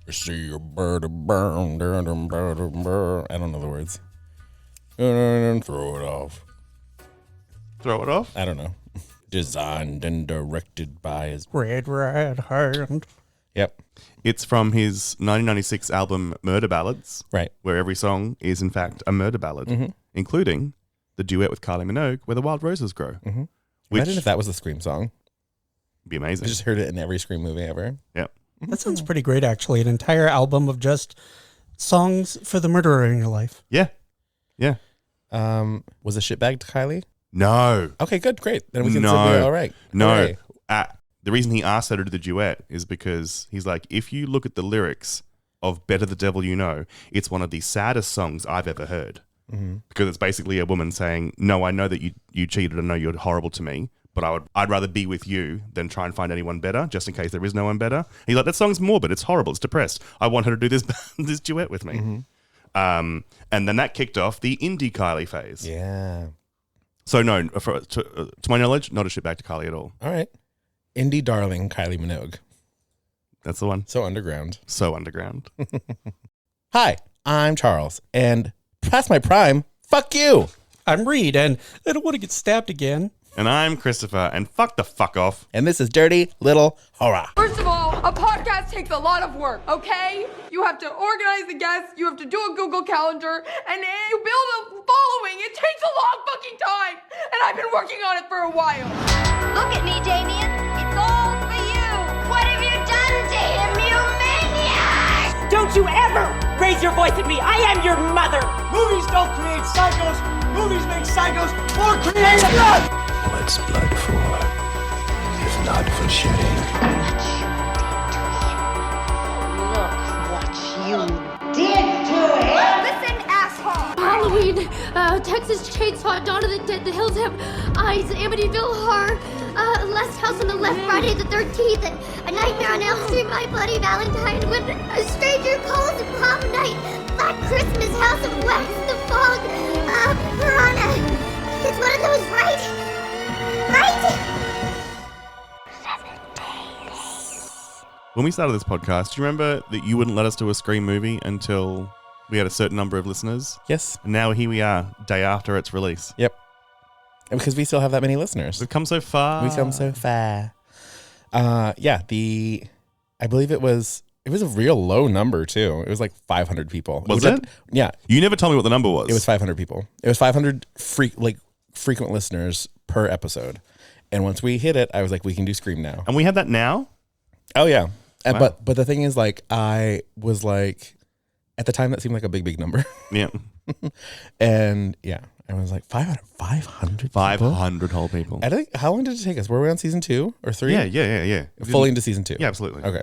I see your bird burn. I don't know the words. Throw it off. Throw it off? I don't know. Designed and directed by his Red Right Hand. Yep. It's from his 1996 album Murder Ballads. Right. Where every song is, in fact, a murder ballad, including the duet with Kylie Minogue, Where the Wild Roses Grow. Mm-hmm. Which Imagine if that was the Scream song. Would be amazing. I just heard it in every Scream movie ever. Yep. That sounds pretty great, actually. An entire album of just songs for the murderer in your life. Yeah. Yeah. Was the shitbag to Kylie? No. Okay, good, great. Then we can No. say, all right. No. The reason he asked her to do the duet is because he's like, if you look at the lyrics of Better the Devil You Know, it's one of the saddest songs I've ever heard. Mm-hmm. Because it's basically a woman saying, no, I know that you cheated. I know you're horrible to me, but I'd rather be with you than try and find anyone better, just in case there is no one better. He's like, that song's morbid. It's horrible. It's depressed. I want her to do this this duet with me. Mm-hmm. And then that kicked off the indie Kylie phase. Yeah. So no, to my knowledge, not a shitbag to Kylie at all. All right. Indie darling Kylie Minogue. That's the one. So underground. So underground. Hi, I'm Charles, and past my prime, fuck you. I'm Reed, and I don't want to get stabbed again. And I'm Christopher, and fuck the fuck off. And this is Dirty Little Horror. First of all, a podcast takes a lot of work, okay? You have to organize the guests, you have to do a Google Calendar, and you build a following. It takes a long fucking time, and I've been working on it for a while. Look at me, Damien. It's all for you. What have you done to him, you maniac? Don't you ever raise your voice at me. I am your mother. Movies don't create psychos. Movies make psychos more creative. What's blood for, if not for shedding? Look what you did to him. Listen, asshole. Halloween, Texas Chainsaw, Dawn of the Dead, The Hills Have Eyes, Amityville Horror, Last House on the Left, Friday the 13th, and A Nightmare on Elm Street, My Bloody Valentine, When a Stranger Calls, Prom Night, Black Christmas, House of Wax, The Fog, Piranha. It's one of those, right? Right? 7 days. When we started this podcast, do you remember that you wouldn't let us do a Scream movie until we had a certain number of listeners? Yes. And now here we are, day after its release. Yep. And because we still have that many listeners. We've come so far. We come so far. Yeah, I believe it was a real low number too. It was like 500 people. Was it? Yeah. You never told me what the number was. It was 500 people. It was 500 frequent listeners per episode. And once we hit it, I was like, we can do Scream now. And we have that now? Oh yeah. Wow. But the thing is, like, I was like, at the time that seemed like a big number. Yeah. And yeah, I was like 500 people? 500 whole people. I think, how long did it take us? Were we on season 2 or 3? Yeah. Fully into season 2. Yeah, absolutely. Okay.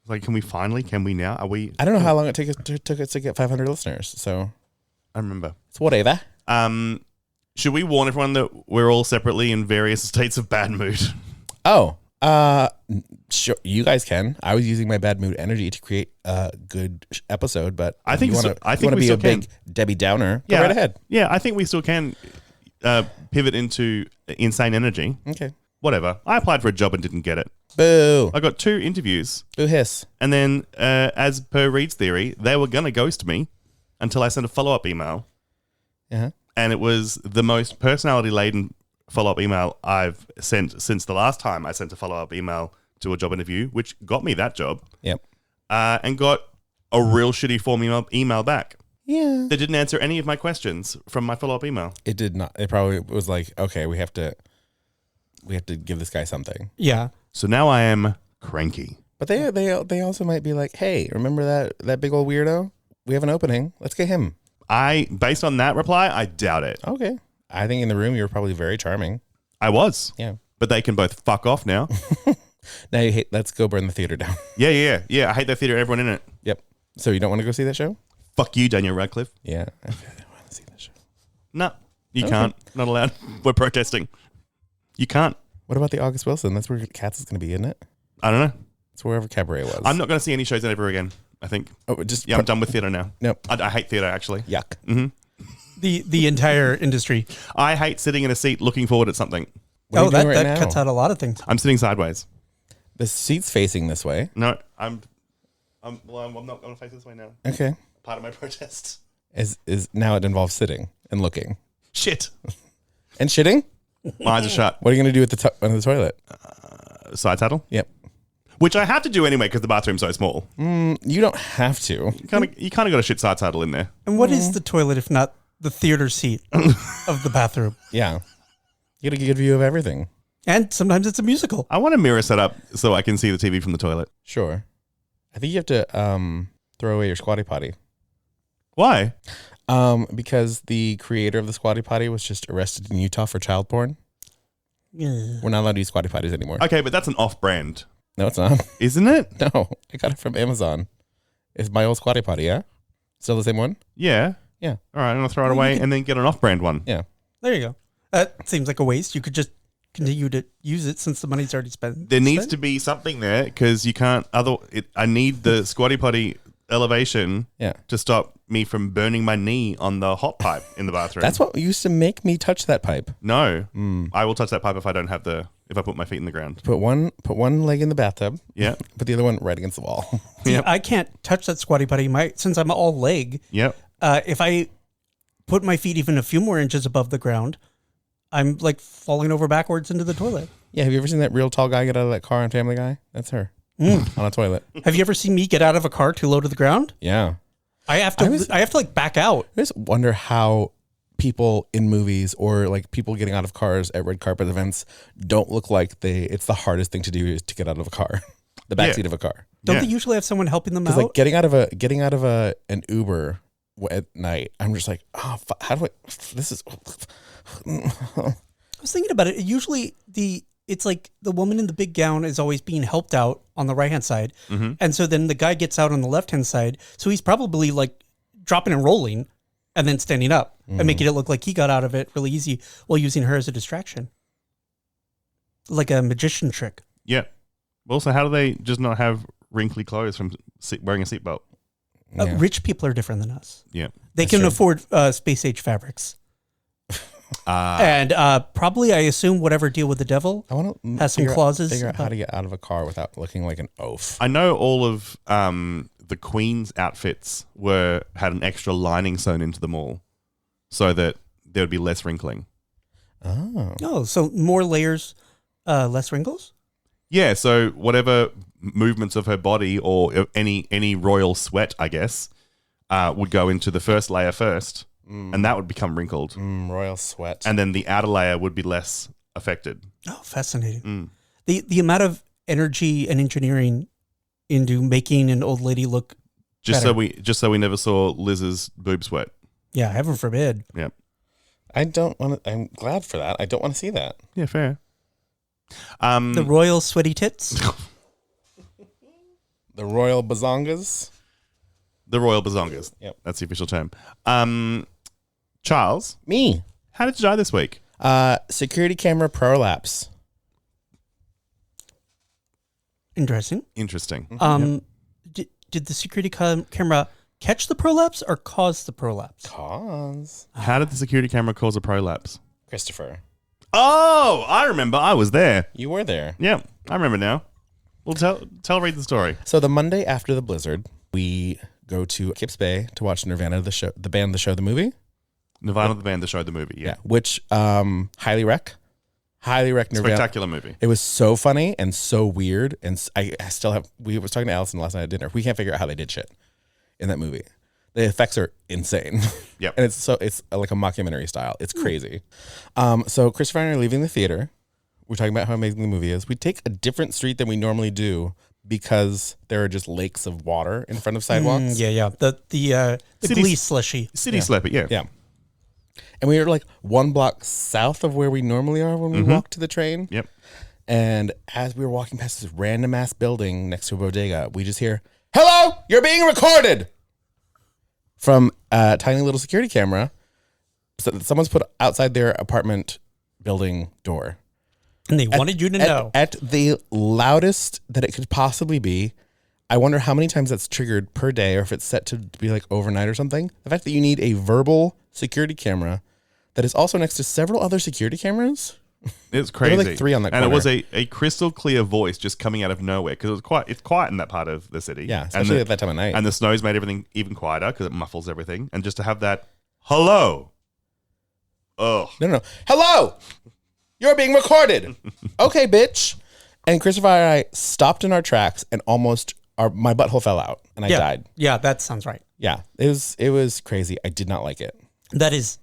Like, can we now? Are we? I don't know how long it took us to get 500 listeners. So I remember. it's whatever. Should we warn everyone that we're all separately in various states of bad mood? Oh, sure. You guys can. I was using my bad mood energy to create a good episode, but I think you so, want I to think we be still a big Debbie Downer. Go Yeah. right ahead. Yeah, I think we still can pivot into insane energy. Okay. Whatever. I applied for a job and didn't get it. Boo. I got 2 interviews. Boo hiss. And then, as per Reed's theory, they were going to ghost me until I sent a follow-up email. Uh-huh. And it was the most personality-laden follow-up email I've sent since the last time I sent a follow-up email to a job interview, which got me that job. Yep. And got a real shitty form email back. Yeah. They didn't answer any of my questions from my follow-up email. It did not. It probably was like, okay, we have to give this guy something. Yeah. So now I am cranky. But they also might be like, hey, remember that big old weirdo? We have an opening. Let's get him. Based on that reply, I doubt it. Okay. I think in the room you were probably very charming. I was. Yeah. But they can both fuck off now. Now you hate. Let's go burn the theater down. Yeah. I hate that theater and everyone in it. Yep. So you don't want to go see that show? Fuck you, Daniel Radcliffe. Yeah. I want to see that show. No, you Okay. can't. Not allowed. We're protesting. You can't. What about the August Wilson? That's where Cats is going to be, isn't it? I don't know. It's wherever Cabaret was. I'm not going to see any shows ever again, I think. Oh, just Yeah, I'm done with theater now. Nope. I hate theater, actually. Yuck. Mm-hmm. The entire industry. I hate sitting in a seat looking forward at something. What are you doing right that now? cuts out a lot of things. I'm sitting sideways. The seat's facing this way. No, I'm I'm not going to face this way now. Okay. Part of my protest. Is now it involves sitting and looking. Shit. And shitting? My eyes are shut. What are you going to do with under the toilet? Side saddle? Yep. Which I have to do anyway because the bathroom's so small. You don't have to. You kind of got a shit side saddle in there. And what is the toilet if not the theater seat of the bathroom? Yeah. You get a good view of everything. And sometimes it's a musical. I want a mirror set up so I can see the TV from the toilet. Sure. I think you have to throw away your squatty potty. Why? Because the creator of the squatty potty was just arrested in Utah for child porn. Yeah. We're not allowed to use squatty potties anymore. Okay, but that's an off-brand. No, it's not. Isn't it? No, I got it from Amazon. It's my old squatty potty, yeah? Still the same one? Yeah. Yeah. All right, I'm going to throw it away and then get an off-brand one. Yeah. There you go. That seems like a waste. You could just continue to use it since the money's already spent. There needs to be something there because you can't... I need the squatty potty elevation to stop me from burning my knee on the hot pipe in the bathroom. That's what used to make me touch that pipe. No. I will touch that pipe if I put my feet in the ground. Put one leg in the bathtub. Yeah. Put the other one right against the wall. See, I can't touch that squatty potty. Since I'm all leg. Yep. If I put my feet even a few more inches above the ground, I'm like falling over backwards into the toilet. Yeah. Have you ever seen that real tall guy get out of that car on Family Guy? That's her on a toilet. Have you ever seen me get out of a car too low to the ground? Yeah. I have to like back out. I just wonder how people in movies or like people getting out of cars at red carpet events don't look like it's the hardest thing to do is to get out of a car, the backseat of a car. Don't they usually have someone helping them out? Because like getting out of an Uber at night, I'm just like, oh, how do I? This is. I was thinking about it. Usually it's like the woman in the big gown is always being helped out on the right hand side, and so then the guy gets out on the left hand side. So he's probably like dropping and rolling, and then standing up and making it look like he got out of it really easy while using her as a distraction, like a magician trick. Yeah. Also, how do they just not have wrinkly clothes from wearing a seatbelt? Yeah. Rich people are different than us. Yeah. They can afford space age fabrics. And probably, I assume, whatever deal with the devil has some clauses. Figure out how to get out of a car without looking like an oaf. I know all of the Queen's outfits had an extra lining sewn into them all so that there would be less wrinkling. Oh, so more layers, less wrinkles? Yeah, so whatever movements of her body or any royal sweat, I guess, would go into the first layer first. And that would become wrinkled. Royal sweat. And then the outer layer would be less affected. Oh, fascinating. The amount of energy and engineering into making an old lady look better. So we never saw Liz's boob sweat. Yeah, heaven forbid. Yep. I'm glad for that. I don't want to see that. Yeah, fair. The royal sweaty tits. The royal bazongas. The royal bazongas. Yep. That's the official term. Charles. Me. How did you die this week? Security camera prolapse. Interesting. Did the security camera catch the prolapse or cause the prolapse? Cause. How did the security camera cause a prolapse? Christopher. Oh, I remember. I was there. You were there. Yeah, I remember now. Well, read the story. So the Monday after the blizzard, we go to Kips Bay to watch Nirvana, the band, the movie. Nirvana, the band, the movie. Yeah. Which highly recommend Nirvana. Spectacular movie. It was so funny and so weird, and I still have. We was talking to Allison last night at dinner. We can't figure out how they did shit in that movie. The effects are insane. Yep. And it's like a mockumentary style. It's crazy. So Christopher and I are leaving the theater. We're talking about how amazing the movie is. We take a different street than we normally do because there are just lakes of water in front of sidewalks. Yeah. The Glee slushy. City slap it, yeah. Yeah. And we were like 1 block south of where we normally are when we walk to the train. Yep. And as we were walking past this random ass building next to a bodega, we just hear, "Hello, you're being recorded," from a tiny little security camera. So someone's put outside their apartment building door. And they wanted you to know. At the loudest that it could possibly be. I wonder how many times that's triggered per day or if it's set to be like overnight or something. The fact that you need a verbal security camera that is also next to several other security cameras It's crazy. There were like 3 on that and it corner. was a crystal clear voice just coming out of nowhere because it's quiet in that part of the city. Yeah, especially at that time of night. And the snow's made everything even quieter because it muffles everything. And just to have that hello. Oh No. Hello! You're being recorded. Okay, bitch. And Christopher and I stopped in our tracks and almost my butthole fell out and I died. Yeah, that sounds right. Yeah, it was crazy. I did not like it. That is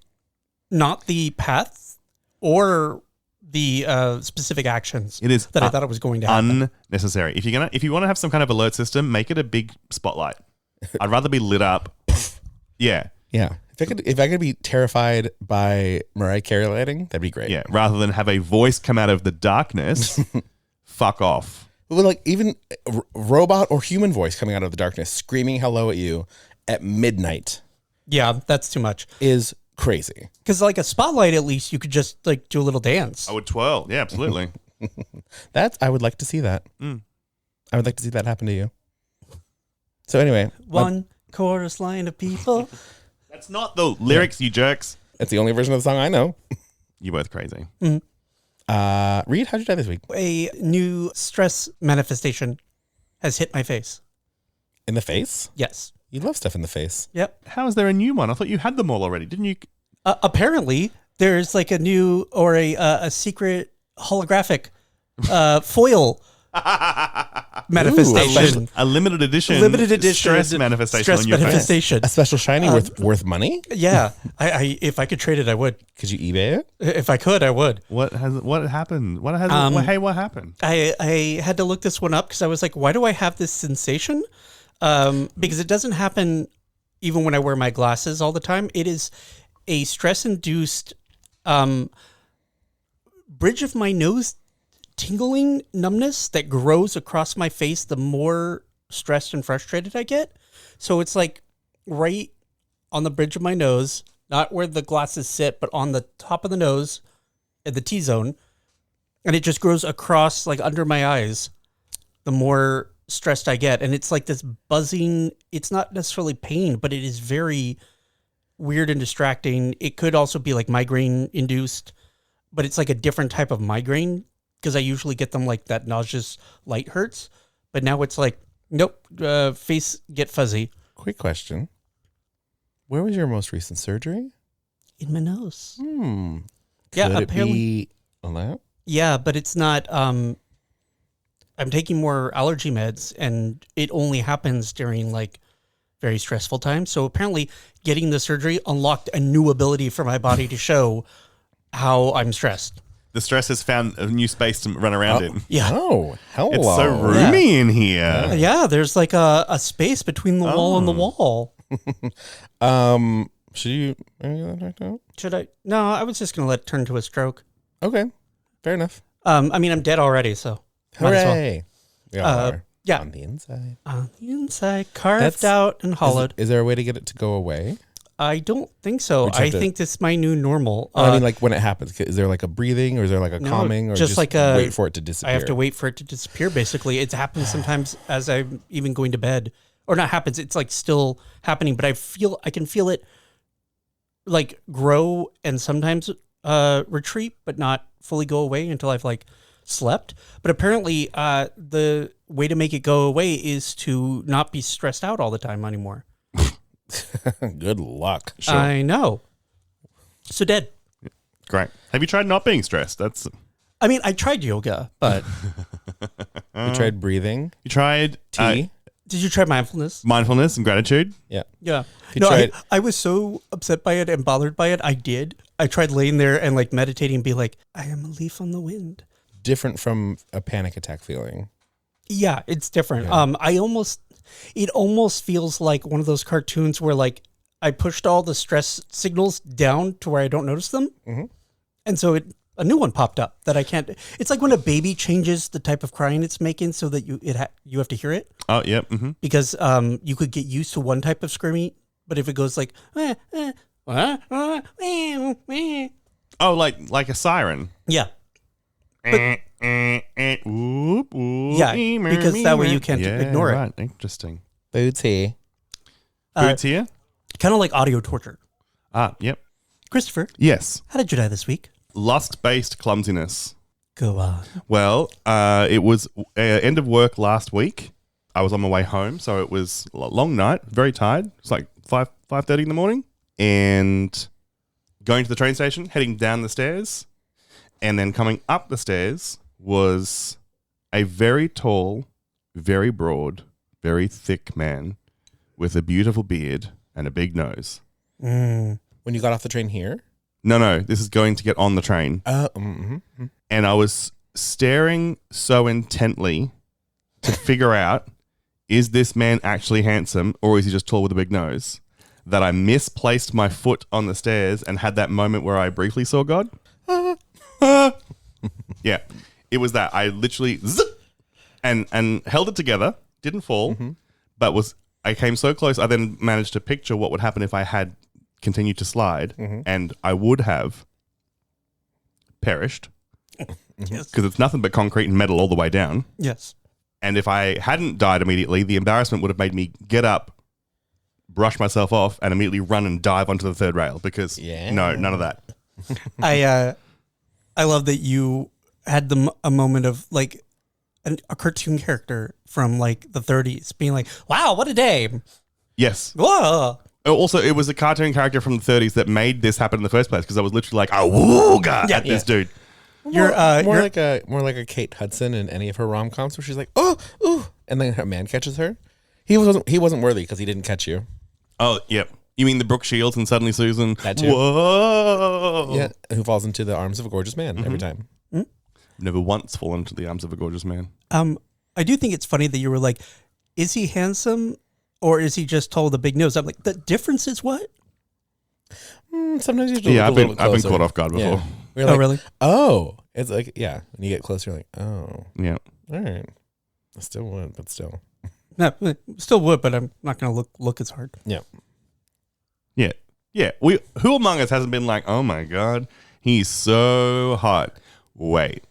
not the path or the specific actions It is that I thought it was going to happen. unnecessary. If you want to have some kind of alert system, make it a big spotlight. I'd rather be lit up. Yeah. Yeah. If I could be terrified by Mariah Carey lighting, that'd be great. Yeah. Rather than have a voice come out of the darkness, fuck off. Well, like even robot or human voice coming out of the darkness, screaming hello at you at midnight Yeah, that's too much. is crazy. Because like a spotlight, at least you could just like do a little dance. I would twirl. Yeah, absolutely. I would like to see that. I would like to see that happen to you. So anyway, One chorus line of people. That's not the lyrics, you jerks. that's the only version of the song I know. You're both crazy. Reed, how'd you die this week? A new stress manifestation has hit my face. In the face? Yes. You love stuff in the face. Yep. How is there a new one? I thought you had them all already, didn't you? Apparently, there's like a new or a secret holographic foil manifestation. A limited edition. Stress manifestation Stress on your face. manifestation. A special shiny worth money? Yeah. I if I could trade it, I would. Could you eBay it? If I could, I would. What happened? What happened? I had to look this one up because I was like, why do I have this sensation? Because it doesn't happen even when I wear my glasses all the time. It is a stress-induced bridge of my nose tingling numbness that grows across my face the more stressed and frustrated I get. So it's like right on the bridge of my nose, not where the glasses sit, but on the top of the nose at the T-zone. And it just grows across like under my eyes the more stressed I get. And it's like this buzzing. It's not necessarily pain, but it is very weird and distracting. It could also be like migraine induced, but it's like a different type of migraine because I usually get them like that nauseous light hurts. But now it's like, nope, face get fuzzy. Quick question. Where was your most recent surgery? In my nose. Could Yeah, it apparently. be on that? Yeah, but it's not. I'm taking more allergy meds, and it only happens during like very stressful times. So apparently, getting the surgery unlocked a new ability for my body to show how I'm stressed. The stress has found a new space to run around in. Yeah. Oh, hello. It's so roomy in here. Yeah, there's like a space between the wall and the wall. Should you? Should I? No, I was just gonna let it turn to a stroke. Okay, fair enough. I mean, I'm dead already, so might as well. Hooray! We all are. Yeah. On the inside. On the inside, carved That's- out and hollowed. Is there a way to get it to go away? I don't think so. We just have I to- think this is my new normal. I mean, like when it happens, is there like a breathing, or is there like a No, calming, or just just like wait for it to disappear? I have to wait for it to disappear. Basically, it happens sometimes as I'm even going to bed, or not happens. It's like still happening, but I can feel it like grow and sometimes retreat, but not fully go away until I've like slept. But apparently, the way to make it go away is to not be stressed out all the time anymore. Good luck. I know. So dead. Great. Have you tried not being stressed? That's I mean, I tried yoga, but You tried breathing, you tried tea. did you try mindfulness? mindfulness and gratitude. Yeah. Yeah. You No, tried- I was so upset by it and bothered by it. I did. I tried laying there and like meditating and be like, I am a leaf on the wind. Different from a panic attack feeling. Yeah, it's different. It almost feels like one of those cartoons where like I pushed all the stress signals down to where I don't notice them. Mm-hmm. And so a new one popped up that I can't. It's like when a baby changes the type of crying it's making so that you have to hear it. Oh, yep. Mm-hmm. Because you could get used to one type of screaming, but if it goes like, Oh, like a siren. yeah, Whoop, whoop, Yeah, because that way you can't ignore it. Right. Interesting. Booty. Boots here? kind of like audio torture. Yep. Christopher, Yes. how did you die this week? Lust-based clumsiness. Go on. Well, it was end of work last week. I was on my way home, so it was a long night, very tired. It's like 5:30 in the morning, and going to the train station, heading down the stairs, and then coming up the stairs was a very tall, very broad, very thick man with a beautiful beard and a big nose. When you got off the train here? No, this is going to get on the train. And I was staring so intently to figure out, is this man actually handsome or is he just tall with a big nose, that I misplaced my foot on the stairs and had that moment where I briefly saw God. Yeah, it was that. I literally and held it together, didn't fall, but I came so close. I then managed to picture what would happen if I had continued to slide, and I would have perished. Yes. Because it's nothing but concrete and metal all the way down. Yes. And if I hadn't died immediately, the embarrassment would have made me get up, brush myself off, and immediately run and dive onto the third rail. Because no, none of that. I love that you had a moment of like a cartoon character from like the 30s being like, "Wow, what a day!" Yes. Whoa. Also, it was a cartoon character from the 30s that made this happen in the first place. Because I was literally like, "Oh, God!" at this dude. More like a Kate Hudson in any of her rom-coms where she's like, "Oh, ooh," and then her man catches her. He wasn't worthy because he didn't catch you. Oh, yep. You mean the Brooke Shields and Suddenly Susan? That too. Whoa. Yeah, who falls into the arms of a gorgeous man every time. Never once fallen into the arms of a gorgeous man. I do think it's funny that you were like, "Is he handsome or is he just tall with a big nose?" I'm like, the difference is what? Sometimes you have to Yeah, look I've been closer. caught off guard before. Yeah. We're Oh, like, really? Oh, it's like, yeah. When you get closer, you're like, oh, Yeah. all right. I still would, but still. No, still would, but I'm not going to look as hard. Yeah. Yeah. Yeah. Who among us hasn't been like, oh my God, he's so hot. Wait.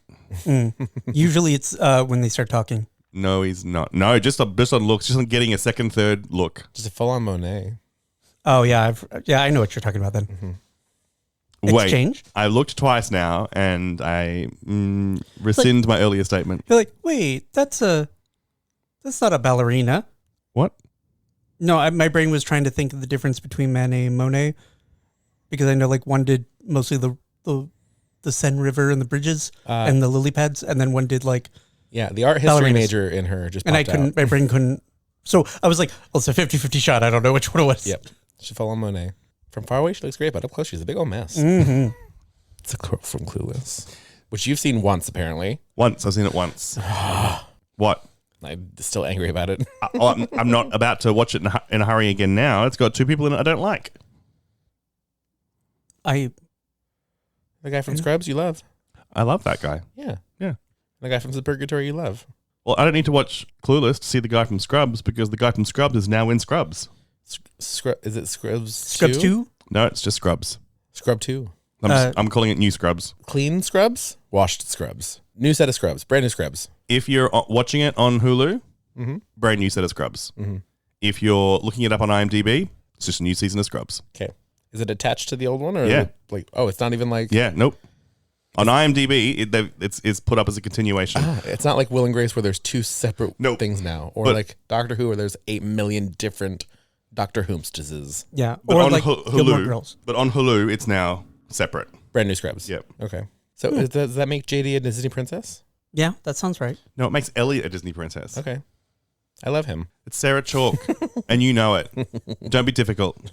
Usually it's when they start talking. No, he's not. No, just on looks, just on getting a second, third look. Just a full-on Monet. Oh, yeah. I know what you're talking about then. Wait, Exchange? I looked twice now and I rescind my earlier statement. You're like, wait, that's not a ballerina. What? No, my brain was trying to think of the difference between Manet and Monet because I know like one did mostly the Seine River and the bridges and the lily pads, and then one did like the art history major in her just popped out. My brain couldn't. So I was like, well, it's a 50-50 shot. I don't know which one it was. Yep, she fell on Monet. From far away, she looks great, but up close, she's a big old mess. It's a quote from Clueless, which you've seen once, apparently. Once. I've seen it once. What? I'm still angry about it. I'm not about to watch it in a hurry again now. It's got two people in it I don't like. The guy from Scrubs you love. I love that guy. Yeah. Yeah. The guy from The Purgatory you love. Well, I don't need to watch Clueless to see the guy from Scrubs because the guy from Scrubs is now in Scrubs. Is it Scrubs 2? Scrubs 2? No, it's just Scrubs. Scrub 2. I'm calling it New Scrubs. Clean Scrubs? Washed Scrubs. New set of Scrubs. Brand new Scrubs. If you're watching it on Hulu, brand new set of Scrubs. If you're looking it up on IMDb, it's just a new season of Scrubs. Okay. Is it attached to the old one? Or Yeah. is it like, it's not even like... Yeah, nope. On IMDb, it's put up as a continuation. It's not like Will and Grace where there's two separate things now. Or like Doctor Who where there's 8 million different Doctor Whomstesses. Yeah. But or on like Gilmore Hulu, Girls. but on Hulu, it's now separate. Brand new Scrubs. Yep. Okay. So does that make JD a Disney princess? Yeah, that sounds right. No, it makes Ellie a Disney princess. Okay. I love him. It's Sarah Chalk, and you know it. Don't be difficult.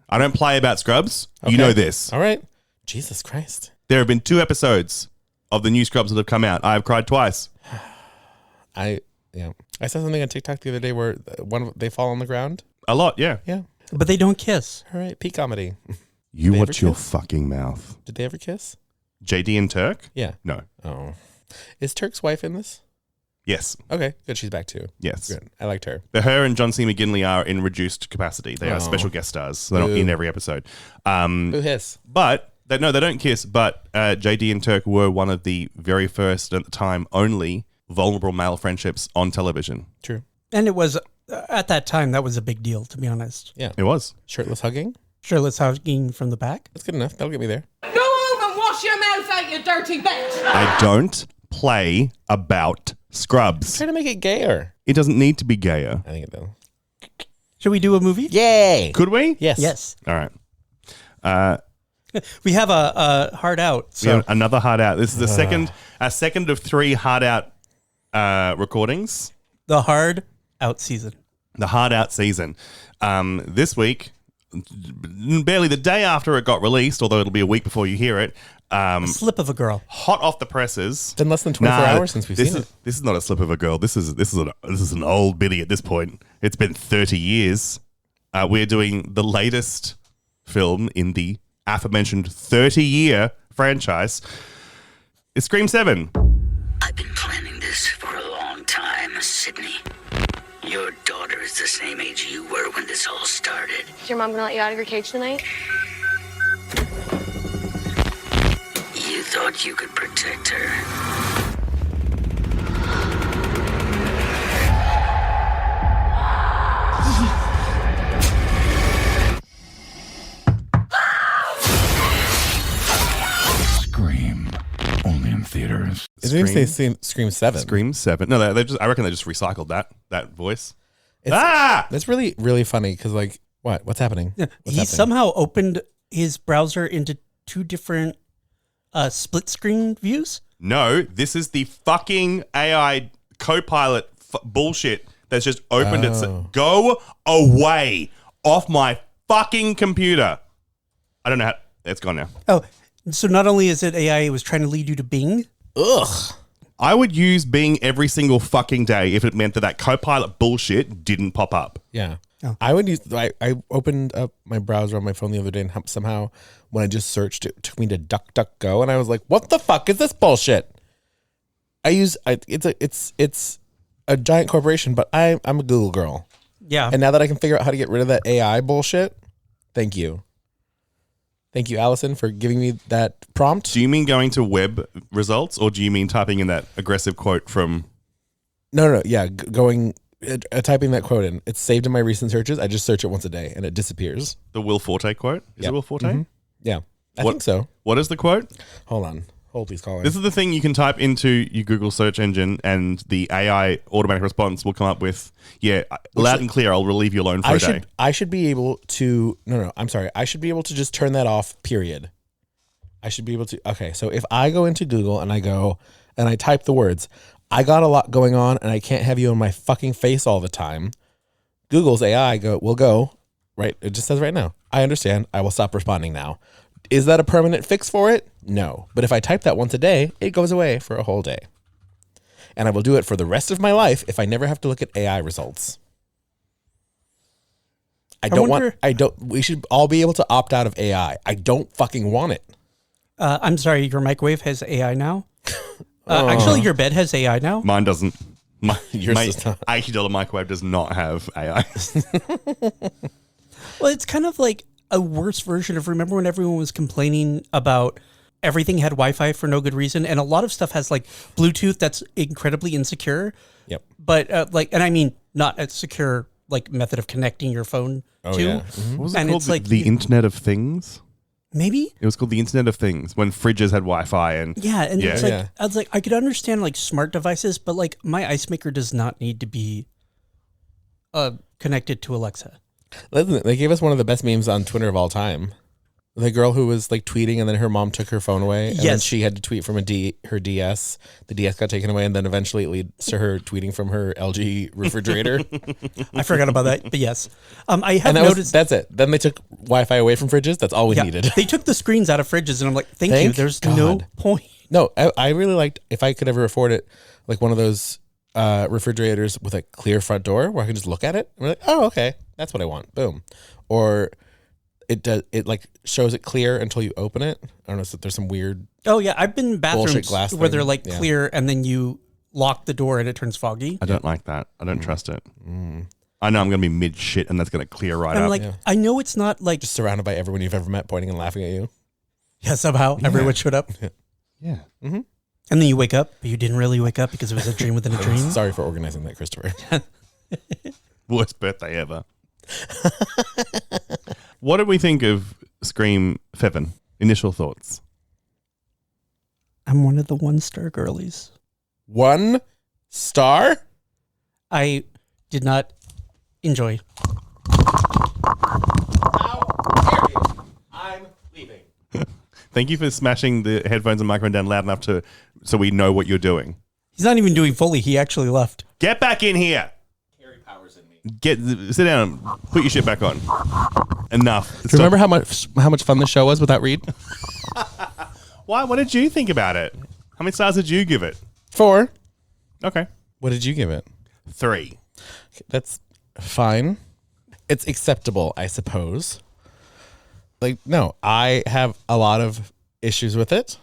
I don't play about Scrubs. Okay. You know this. All right. Jesus Christ. There have been 2 episodes of the new Scrubs that have come out. I have cried twice. I saw something on TikTok the other day where they fall on the ground. A lot, yeah. Yeah. But they don't kiss. All right. Peak comedy. You Did they watch ever your kiss? fucking mouth. Did they ever kiss? JD and Turk? Yeah. No. Oh. Is Turk's wife in this? Yes. Okay. Good. She's back too. Yes. Good. I liked her. But her and John C. McGinley are in reduced capacity. They are special guest stars. So they're not in every episode. Who hiss? But they don't kiss. But JD and Turk were one of the very first, at the time, only vulnerable male friendships on television. True. And it was, at that time, that was a big deal, to be honest. Yeah. It was. Shirtless hugging? Shirtless hugging from the back. That's good enough. That'll get me there. Go home and wash wash your mouth out, you dirty bitch! I don't play about Scrubs. Trying to make it gayer. It doesn't need to be gayer. I think it does. Should we do a movie? Yay! Could we? Yes. Yes. All right. We have a hard out. We have So another hard out. This is a second of 3 hard out recordings. the hard out season. The hard out season. This week, barely the day after it got released, although it'll be a week before you hear it. A slip of a girl. Hot off the presses. It's been less than 24 hours since we've seen it. This is not a slip of a girl. This is an old biddy at this point. It's been 30 years. We're doing the latest film in the aforementioned 30-year franchise. It's Scream 7. I've been planning this for a long time, Sydney. Your daughter is the same age you were when this all started. Is your mom gonna let you out of your cage tonight? You thought you could protect her. Scream. Only in theaters. It didn't even say Scream 7. Scream 7. No, I reckon they just recycled that voice. That's really, really funny because, like, what's happening? Yeah. What's He happening? somehow opened his browser into 2 different split screen views. No, this is the fucking AI co-pilot bullshit that's just opened itself. Go away off my fucking computer. I don't know how. It's gone now. Oh, so not only is it AI, it was trying to lead you to Bing. Ugh. I would use Bing every single fucking day if it meant that co-pilot bullshit didn't pop up. Yeah. Oh. I would use. I opened up my browser on my phone the other day, and somehow when I just searched, it took me to DuckDuckGo, and I was like, "What the fuck is this bullshit?" It's a giant corporation, but I'm a Google girl, Yeah. and now that I can figure out how to get rid of that AI bullshit, thank you, Allison, for giving me that prompt. Do you mean going to web results, or do you mean typing in that aggressive quote from? No, yeah, going. Typing that quote in, it's saved in my recent searches. I just search it once a day, and it disappears. The Will Forte quote? Is it Will Forte? Mm-hmm. Yeah, I think so. What is the quote? Hold on. Hold, please, Colin. This is the thing you can type into your Google search engine, and the AI automatic response will come up with, loud and clear, I'll relieve you alone for a day. I should be able to... No, I'm sorry. I should be able to just turn that off, period. I should be able to... Okay, so if I go into Google and I type the words... I got a lot going on and I can't have you in my fucking face all the time. Google's AI will go, right? It just says right now, I understand. I will stop responding now. Is that a permanent fix for it? No. But if I type that once a day, it goes away for a whole day. And I will do it for the rest of my life if I never have to look at AI results. We should all be able to opt out of AI. I don't fucking want it. I'm sorry, your microwave has AI now? Actually, your bed has AI now? Mine doesn't. Yours My does not. $80 microwave does not have AI. Well, it's kind of like a worse version of, remember when everyone was complaining about everything had Wi-Fi for no good reason, and a lot of stuff has like Bluetooth that's incredibly insecure. Yep. But and I mean not a secure like method of connecting your phone to. Yeah. Mm-hmm. What was it And called? it's like the Internet of Things? maybe. It was called the Internet of Things when fridges had Wi-Fi and Yeah, and it's like Yeah. I was like, I could understand like smart devices, but like my ice maker does not need to be connected to Alexa. Listen, they gave us one of the best memes on Twitter of all time. The girl who was like tweeting and then her mom took her phone away. And then Yes. she had to tweet from her DS. The DS got taken away, and then eventually it leads to her tweeting from her LG refrigerator. I forgot about that, but yes. I have And noticed that's it. Then they took Wi-Fi away from fridges. That's all we needed. They took the screens out of fridges, and I'm like, thank you. There's no God. point. No, I really liked, if I could ever afford it, like one of those refrigerators with a clear front door where I could just look at it. And we're like, oh, okay, that's what I want. Boom. Or it like shows it clear until you open it. I don't know, so there's some weird. Oh yeah, I've been in Bullshit bathrooms glass where they're thing. like Yeah. clear, and then you lock the door and it turns foggy. I don't like that. I don't trust it. I know I'm going to be mid shit and that's going to clear right And I'm up. like, I know it's not like Just surrounded by everyone you've ever met pointing and laughing at you. yeah, somehow everyone showed up, yeah. and then you wake up, but you didn't really wake up because it was a dream within a dream. Sorry for organizing that, Christopher. Worst birthday ever. What did we think of Scream 7? Initial thoughts. I'm one of the 1-star girlies. 1 star? I did not enjoy. How dare you? I'm leaving. Thank you for smashing the headphones and microphone down loud enough so we know what you're doing. He's not even doing Foley. He actually left. Get back in here. Carry powers in me. Sit down. Put your shit back on. Enough. Do you remember how much fun the show was without Reed? Why? What did you think about it? How many stars did you give it? 4. Okay. What did you give it? 3. That's fine. It's acceptable, I suppose. Like, no, I have a lot of issues with it.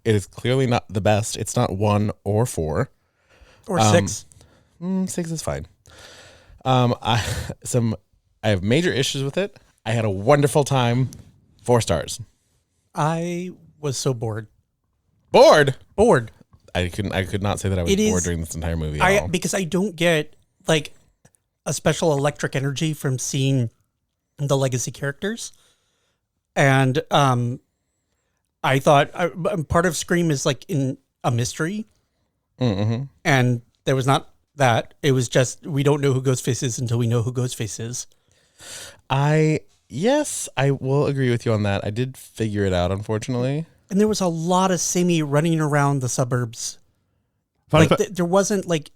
It is clearly not the best. It's not 1 or 4. Or 6. 6 is fine. I have major issues with it. I had a wonderful time. 4 stars. I was so bored. Bored? Bored. I could not say that I was bored during this entire movie at all. Because I don't get like a special electric energy from seeing the legacy characters. And I thought part of Scream is like in a mystery. Mm-hmm. And there was not that. It was just we don't know who Ghostface is until we know who Ghostface is. Yes, I will agree with you on that. I did figure it out, unfortunately. And there was a lot of Sammy running around the suburbs. There wasn't like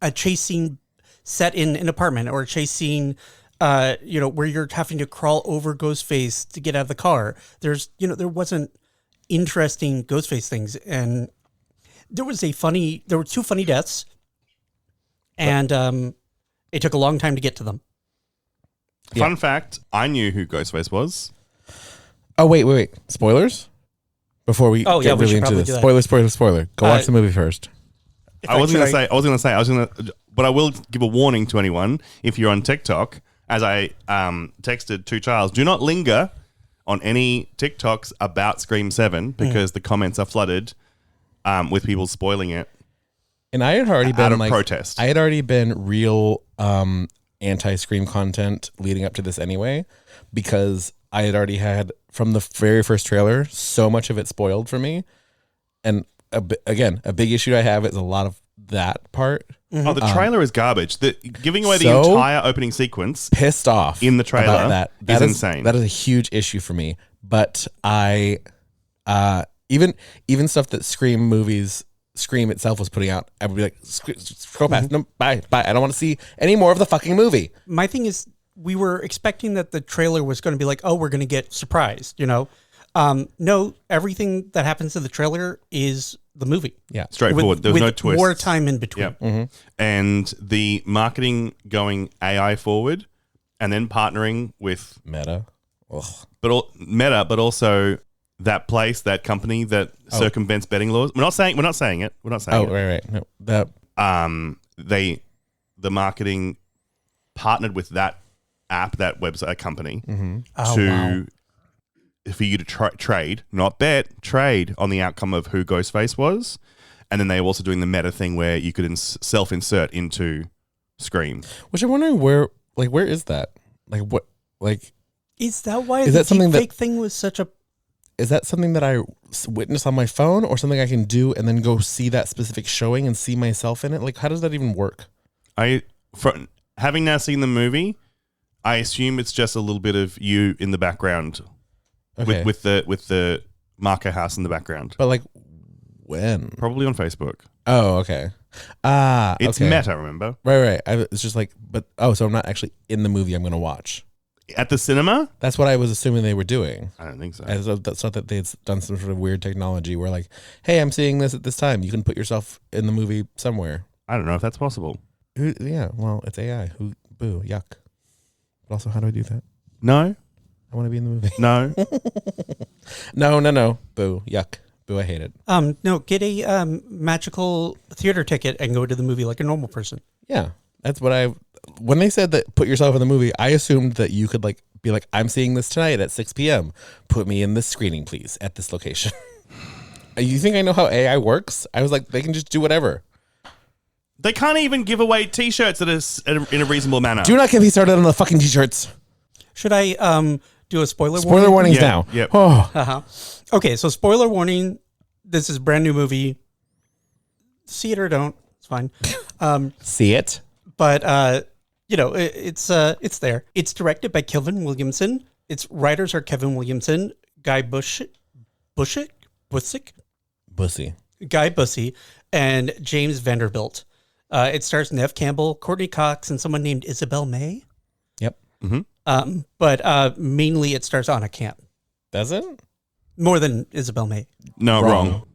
a chase scene set in an apartment or a chase scene, where you're having to crawl over Ghostface to get out of the car. There wasn't interesting Ghostface things. And there were 2 funny deaths. And it took a long time to get to them. Fun fact, I knew who Ghostface was. Oh, wait. Spoilers? Before we get really into this. Spoiler. Go watch the movie first. I was going to but I will give a warning to anyone if you're on TikTok, as I texted to Charles, do not linger on any TikToks about Scream 7 because the comments are flooded with people spoiling it. And I had already been protest. I had already been real anti-Scream content leading up to this anyway, because I had already had from the very first trailer so much of it spoiled for me. And again, a big issue I have is a lot of that part. Mm-hmm. Oh, the trailer is garbage. Giving away the entire opening sequence, pissed off in the trailer, about that is insane. That is a huge issue for me. But I even stuff that Scream itself was putting out, I would be like, scroll past, no, bye. I don't want to see any more of the fucking movie. My thing is, we were expecting that the trailer was going to be like, oh, we're going to get surprised, No, everything that happens in the trailer is the movie. Yeah, straightforward. There was no twist. More time in between. Yep. Mm-hmm. And the marketing going AI forward, and then partnering with Meta, but also that place, that company that circumvents betting laws. We're not saying it. Right. No, that the marketing partnered with that app, that website company for you to trade, not bet, trade on the outcome of who Ghostface was. And then they were also doing the meta thing where you could self-insert into Scream. Which I'm wondering where is that? Is that why is the that something deepfake thing was such a... Is that something that I witness on my phone, or something I can do and then go see that specific showing and see myself in it? Like, how does that even work? Having now seen the movie, I assume it's just a little bit of you in the background, with the marker house in the background. But like, when? Probably on Facebook. Oh, okay. It's meta, remember? Right. It's just like, so I'm not actually in the movie I'm going to watch. At the cinema? That's what I was assuming they were doing. I don't think so. I thought that they'd done some sort of weird technology where like, hey, I'm seeing this at this time. You can put yourself in the movie somewhere. I don't know if that's possible. Yeah, well, it's AI. Boo, yuck. But also, how do I do that? No. I want to be in the movie. No. No. Boo, yuck. Boo, I hate it. No, get a magical theater ticket and go to the movie like a normal person. Yeah, that's what when they said that put yourself in the movie, I assumed that you could like be like, I'm seeing this tonight at 6 p.m. Put me in this screening, please, at this location. You think I know how AI works? I was like, they can just do whatever. They can't even give away T-shirts in a reasonable manner. Do not get me started on the fucking T-shirts. Should I do a spoiler warning? Spoiler warnings now. Yep. Oh. Okay, so spoiler warning. This is a brand new movie. See it or don't. It's fine. See it. But, it's there. It's directed by Kevin Williamson. Its writers are Kevin Williamson, Guy Bussick, Guy Bussey, and James Vanderbilt. It stars Neve Campbell, Courtney Cox, and someone named Isabel May. Yep. But mainly it stars Anna Camp. Does it? More than Isabel May. No, wrong.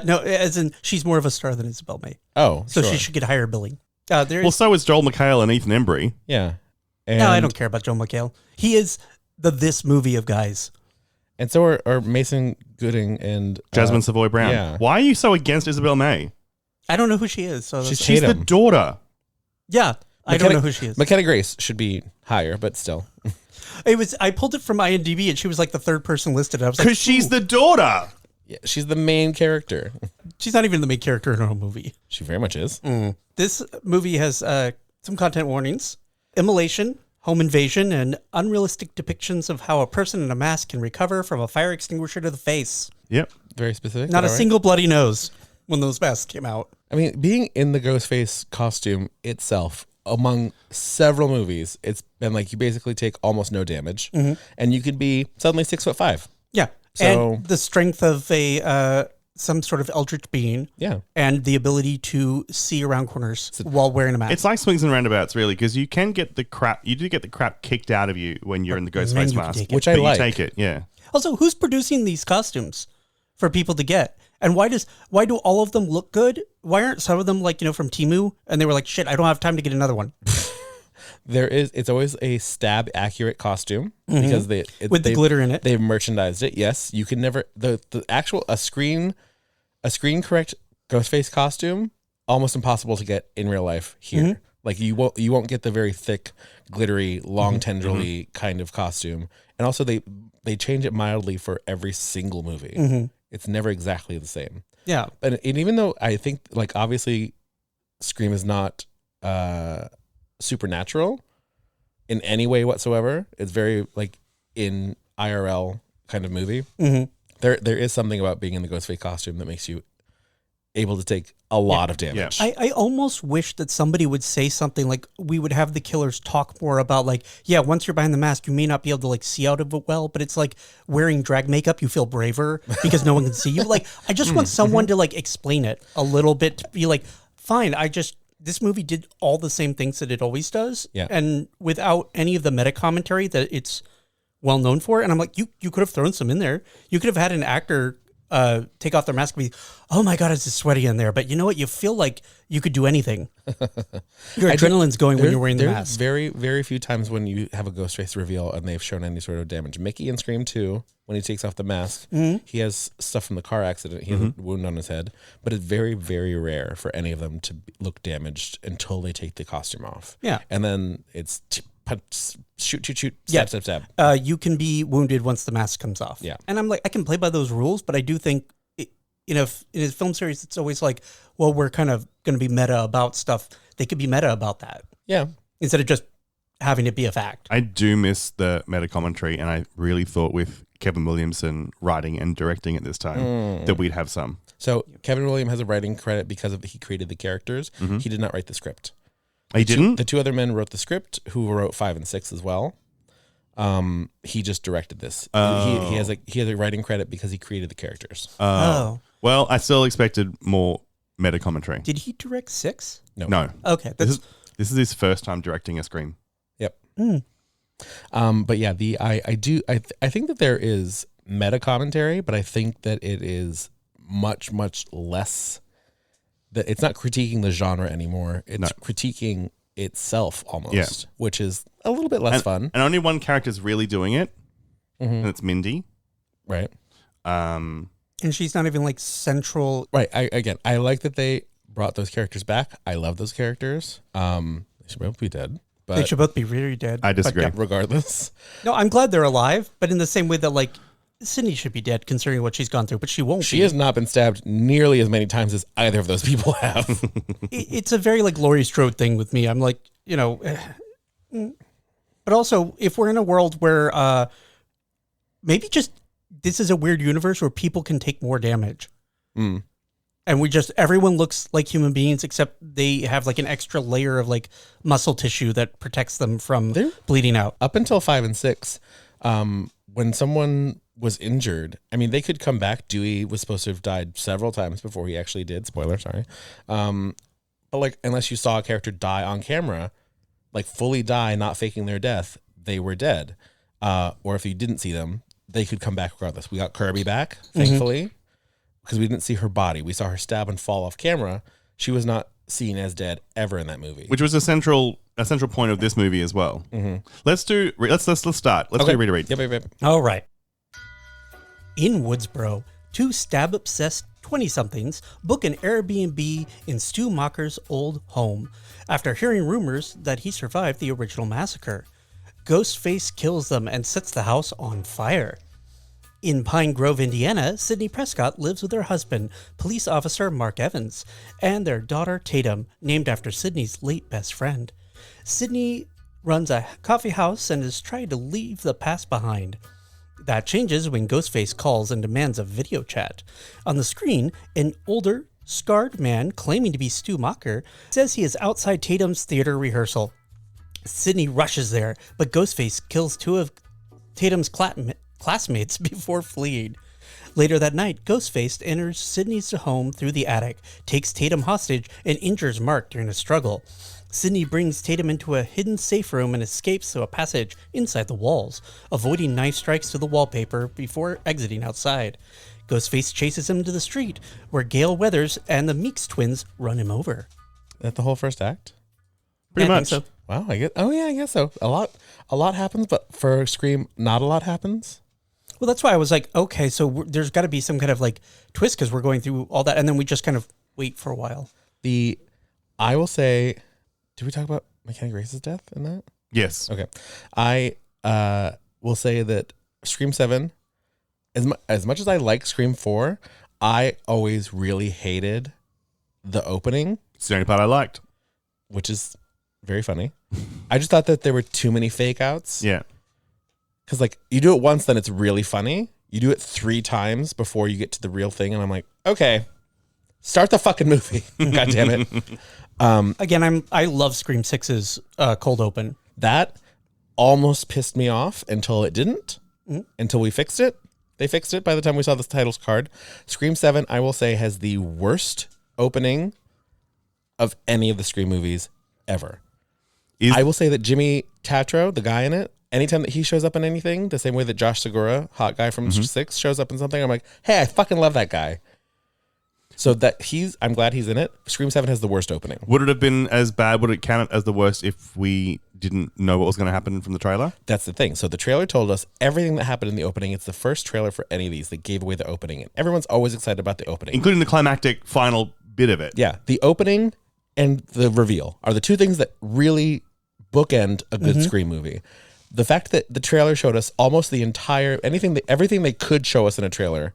No, as in she's more of a star than Isabel May. Oh, so sure. she should get higher billing. Well, so is Joel McHale and Ethan Embry. Yeah. No, I don't care about Joel McHale. He is this movie of guys. And so are Mason Gooding and Jasmine Savoy Brown. Yeah. Why are you so against Isabel May? I don't know who she is. So She's the daughter. Yeah, I don't know who she is. McKenna Grace should be higher, but still. I pulled it from IMDb and she was like the third person listed. I was like, because she's the daughter. Yeah, she's the main character. She's not even the main character in her movie. She very much is. This movie has some content warnings: immolation, home invasion, and unrealistic depictions of how a person in a mask can recover from a fire extinguisher to the face. Yep. Very specific. Not a single bloody nose when those masks came out. I mean, being in the Ghostface costume itself, among several movies, it's been like you basically take almost no damage, and you could be suddenly 6'5". Yeah. So, and the strength of some sort of eldritch being. Yeah. And the ability to see around corners while wearing a mask. It's like swings and roundabouts, really, because you can get the crap. You do get the crap kicked out of you when you're in the Ghostface mask, which I like. You take it, yeah. Also, who's producing these costumes for people to get? And why do all of them look good? Why aren't some of them from Temu? And they were like, shit, I don't have time to get another one. It's always a stab accurate costume because with the glitter in it. They've merchandised it. Yes, you can never the actual a screen correct Ghostface costume almost impossible to get in real life here. Like you won't get the very thick, glittery, long tendrily kind of costume. And also they change it mildly for every single movie. It's never exactly the same. Yeah. And even though I think obviously Scream is not supernatural in any way whatsoever. It's very in IRL kind of movie. There is something about being in the Ghostface costume that makes you able to take a lot of damage. Yeah. I almost wish that somebody would say something like we would have the killers talk more about once you're behind the mask, you may not be able to see out of it well, but it's like wearing drag makeup, you feel braver because no one can see you. I just want someone to explain it a little bit to be fine, this movie did all the same things that it always does. Yeah. And without any of the meta commentary that it's well known for. And I'm like, you could have thrown some in there. You could have had an actor take off their mask and be, oh my God, it's sweaty in there. But you know what? You feel like you could do anything. Your adrenaline's going when you're wearing the mask. Very, very few times when you have a Ghostface reveal and they've shown any sort of damage. Mickey in Scream 2, when he takes off the mask, he has stuff from the car accident. He has a wound on his head. But it's very, very rare for any of them to look damaged until they take the costume off. Yeah. And then it's shoot, stab, stab, stab. You can be wounded once the mask comes off. Yeah. And I'm I can play by those rules, but I do think in a film series, it's always we're kind of going to be meta about stuff. They could be meta about that. Yeah. Instead of just having it be a fact. I do miss the meta commentary, and I really thought with Kevin Williamson writing and directing at this time that we'd have some. So Kevin Williams has a writing credit because he created the characters. He did not write the script. He didn't? The two other men wrote the script, who wrote 5 and 6 as well. He just directed this. He has a writing credit because he created the characters. Well, I still expected more meta commentary. Did he direct 6? No. Okay. This is his first time directing a Scream. Yep. But yeah, I think that there is meta commentary, but I think that it is much, much less. That it's not critiquing the genre anymore. It's critiquing itself almost, which is a little bit less fun. And only one character's really doing it, and it's Mindy. Right. And she's not even central. Right. I like that they brought those characters back. I love those characters. They should both be dead. But they should both be really dead. I disagree. Regardless. No, I'm glad they're alive, but in the same way that Sydney should be dead considering what she's gone through, but she won't. She has not been stabbed nearly as many times as either of those people have. It's a very Laurie Strode thing with me. I'm but also if we're in a world where maybe just this is a weird universe where people can take more damage. And everyone looks like human beings, except they have like an extra layer of like muscle tissue that protects them from bleeding out. Up until 5 and 6, when someone was injured, I mean, they could come back. Dewey was supposed to have died several times before he actually did. Spoiler, sorry. But like, unless you saw a character die on camera, like fully die, not faking their death, they were dead. Or if you didn't see them, they could come back regardless. We got Kirby back, thankfully, because we didn't see her body. We saw her stab and fall off camera. She was not seen as dead ever in that movie, which was a central point of this movie as well. Let's start. Let's do read. Yep. All right. In Woodsboro, 2 stab-obsessed 20-somethings book an Airbnb in Stu Macher's old home after hearing rumors that he survived the original massacre. Ghostface kills them and sets the house on fire. In Pine Grove, Indiana, Sydney Prescott lives with her husband, police officer Mark Evans, and their daughter Tatum, named after Sydney's late best friend. Sydney runs a coffee house and is trying to leave the past behind. That changes when Ghostface calls and demands a video chat. On the screen, an older, scarred man claiming to be Stu Macher says he is outside Tatum's theater rehearsal. Sydney rushes there, but Ghostface kills 2 of Tatum's classmates before fleeing. Later that night, Ghostface enters Sydney's home through the attic, takes Tatum hostage, and injures Mark during a struggle. Sydney brings Tatum into a hidden safe room and escapes through a passage inside the walls, avoiding knife strikes to the wallpaper before exiting outside. Ghostface chases him to the street, where Gale Weathers and the Meeks twins run him over. That the whole first act? Pretty much. So. Wow, I guess so. A lot happens, but for Scream, not a lot happens. Well, that's why I was like, okay, so there's got to be some kind of like twist because we're going through all that, and then we just kind of wait for a while. I will say, did we talk about McKenna Grace's death in that? Yes. Okay. I will say that Scream 7, as much as I like Scream 4, I always really hated the opening. It's the only part I liked. Which is very funny. I just thought that there were too many fake outs. Yeah. Because like you do it once, then it's really funny. You do it 3 times before you get to the real thing. And I'm like, okay, start the fucking movie. God damn it. Again, I love Scream 6's cold open. That almost pissed me off until it didn't, until we fixed it. They fixed it by the time we saw the titles card. Scream 7, I will say, has the worst opening of any of the Scream movies ever. I will say that Jimmy Tatro, the guy in it, anytime that he shows up in anything, the same way that Josh Segura, hot guy from 6, shows up in something, I'm like, hey, I fucking love that guy. So I'm glad he's in it. Scream 7 has the worst opening. Would it have been as bad? Would it count as the worst if we didn't know what was going to happen from the trailer? That's the thing. So the trailer told us everything that happened in the opening. It's the first trailer for any of these that gave away the opening. And everyone's always excited about the opening. Including the climactic final bit of it. Yeah. The opening and the reveal are the 2 things that really bookend a good Scream movie. The fact that the trailer showed us almost the entire, everything they could show us in a trailer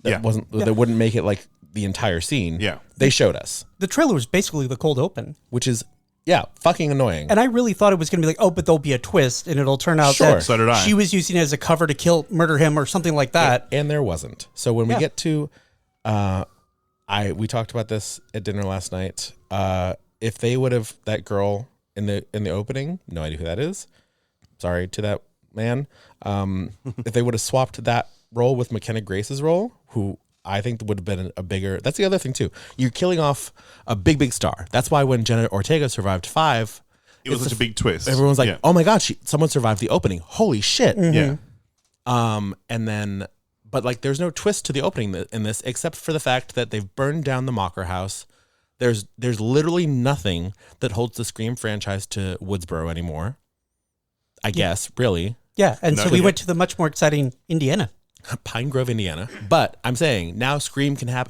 that wouldn't make it like the entire scene. Yeah. They showed us. The trailer was basically the cold open. Which is, fucking annoying. And I really thought it was going to be like, oh, but there'll be a twist and it'll turn out that so did I. She was using it as a cover to murder him or something like that. And there wasn't. So when we get to, we talked about this at dinner last night. If they would have, that girl in the opening, no idea who that is. Sorry to that man. If they would have swapped that role with McKenna Grace's role, who I think would have been a bigger, that's the other thing too. You're killing off a big star. That's why when Jenna Ortega survived 5, it was such a big twist. Everyone's like, oh my God, someone survived the opening. Holy shit. Yeah. And then, but like, there's no twist to the opening in this, except for the fact that they've burned down the Macher house. There's literally nothing that holds the Scream franchise to Woodsboro anymore. I guess, really. Yeah, and so we went to the much more exciting Indiana. Pine Grove, Indiana. But I'm saying now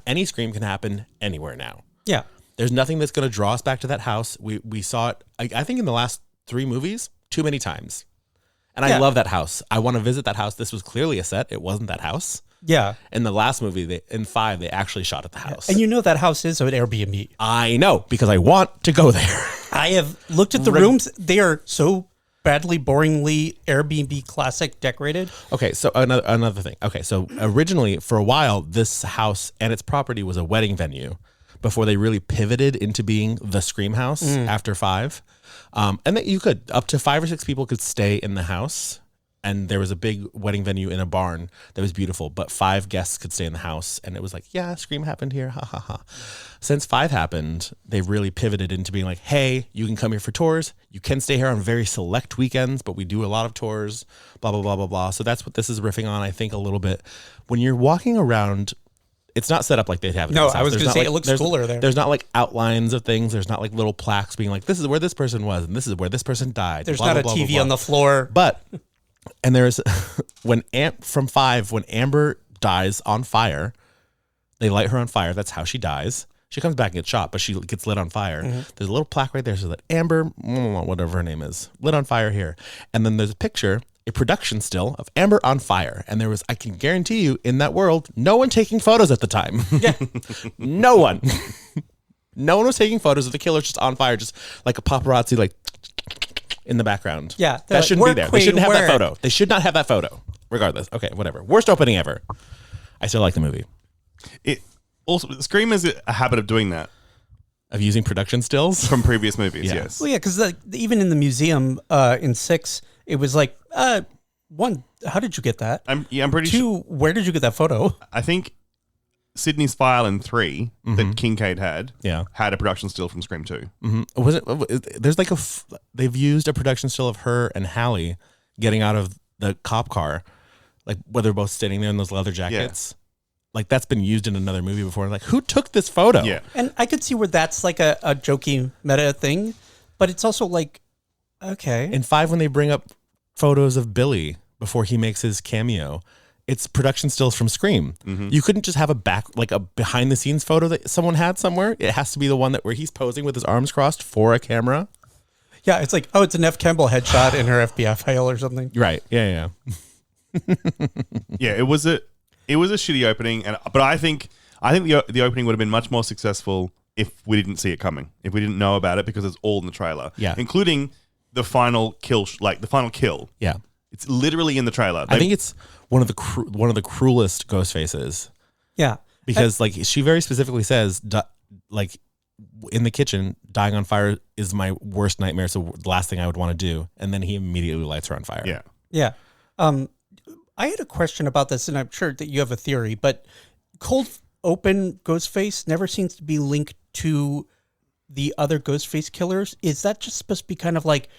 any Scream can happen anywhere now. Yeah. There's nothing that's going to draw us back to that house. We saw it, I think in the last 3 movies, too many times. And I love that house. I want to visit that house. This was clearly a set. It wasn't that house. Yeah. In the last movie, in 5, they actually shot at the house. And that house is an Airbnb. I know, because I want to go there. I have looked at the rooms. They are so badly, boringly Airbnb classic decorated. Okay, so another thing. Okay, so originally, for a while, this house and its property was a wedding venue before they really pivoted into being the Scream House after 5. And that you could, up to 5 or 6 people could stay in the house. And there was a big wedding venue in a barn that was beautiful, but 5 guests could stay in the house. And it was like, yeah, Scream happened here. Ha, ha, ha. Since 5 happened, they've really pivoted into being like, hey, you can come here for tours. You can stay here on very select weekends, but we do a lot of tours, blah, blah, blah, blah, blah. So that's what this is riffing on, I think, a little bit. When you're walking around, it's not set up like they'd have it. No, I was going to say, it looks cooler there. There's not like outlines of things. There's not like little plaques being like, this is where this person was, and this is where this person died. There's blah, not blah, a blah, TV blah, blah. on the floor. But... And there's from 5, when Amber dies on fire, they light her on fire. That's how she dies. She comes back and gets shot, but she gets lit on fire. There's a little plaque right there so that Amber, whatever her name is, lit on fire here. And then there's a picture, a production still of Amber on fire. And there was, I can guarantee you, in that world, no one taking photos at the time. Yeah. No one. No one was taking photos of the killer just on fire, just like a paparazzi, like in the background. Yeah. That shouldn't be there. They shouldn't have that photo. They should not have that photo. Regardless. Okay, whatever. Worst opening ever. I still like the movie. It also, Scream has a habit of doing that. Of using production stills? From previous movies, Yeah. yes. Well, yeah, because even in the museum in 6, it was like, 1, how did you get that? I'm pretty 2, sure. where did you get that photo? I think Sydney's file in 3 that Kincaid had a production still from Scream 2. Was it? There's like they've used a production still of her and Hallie getting out of the cop car, like where they're both standing there in those leather jackets. Yeah. Like that's been used in another movie before. Like who took this photo? Yeah, and I could see where that's like a jokey meta thing, but it's also like, okay. In 5, when they bring up photos of Billy before he makes his cameo, it's production stills from Scream. You couldn't just have a behind the scenes photo that someone had somewhere. It has to be the one where he's posing with his arms crossed for a camera. Yeah, it's like, oh, it's a Neff Campbell headshot in her FBI file or something. Right. Yeah. Yeah, it was a shitty opening, but I think the opening would have been much more successful if we didn't see it coming, if we didn't know about it, because it's all in the trailer. Yeah, including the final kill, the final kill. Yeah, it's literally in the trailer. I think it's one of the cruelest ghost faces. Yeah, because like she very specifically says, like in the kitchen, dying on fire is my worst nightmare. So the last thing I would want to do, and then he immediately lights her on fire. Yeah. I had a question about this, and I'm sure that you have a theory, but cold open Ghostface never seems to be linked to the other Ghostface killers. Is that just supposed to be kind of like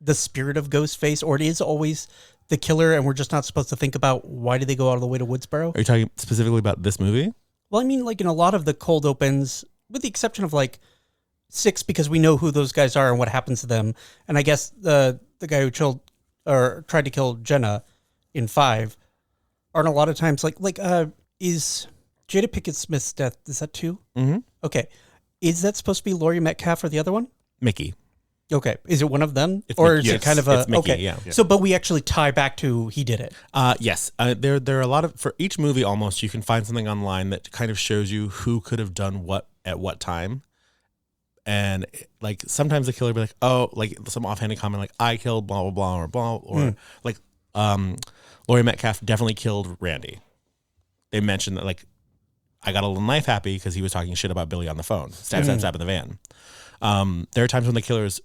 the spirit of Ghostface, or it is always the killer and we're just not supposed to think about why did they go out of the way to Woodsboro? Are you talking specifically about this movie? Well, I mean, like in a lot of the cold opens, with the exception of like 6, because we know who those guys are and what happens to them. And I guess the guy who killed or tried to kill Jenna in 5 aren't a lot of times is Jada Pinkett Smith's death, is that 2? Mm-hmm. Okay. Is that supposed to be Laurie Metcalf or the other one? Mickey. Okay. Is it one of them? Or is it kind of it's Mickey, okay. Yeah. So, but we actually tie back to he did it. Yes. There are a lot of, for each movie almost, you can find something online that kind of shows you who could have done what at what time. And like sometimes the killer will be like, oh, like some offhanded comment like I killed blah, blah, blah, or blah, or like Laurie Metcalf definitely killed Randy. They mentioned that like I got a little knife happy because he was talking shit about Billy on the phone. Stab, stab, stab in the van. There are times when the killers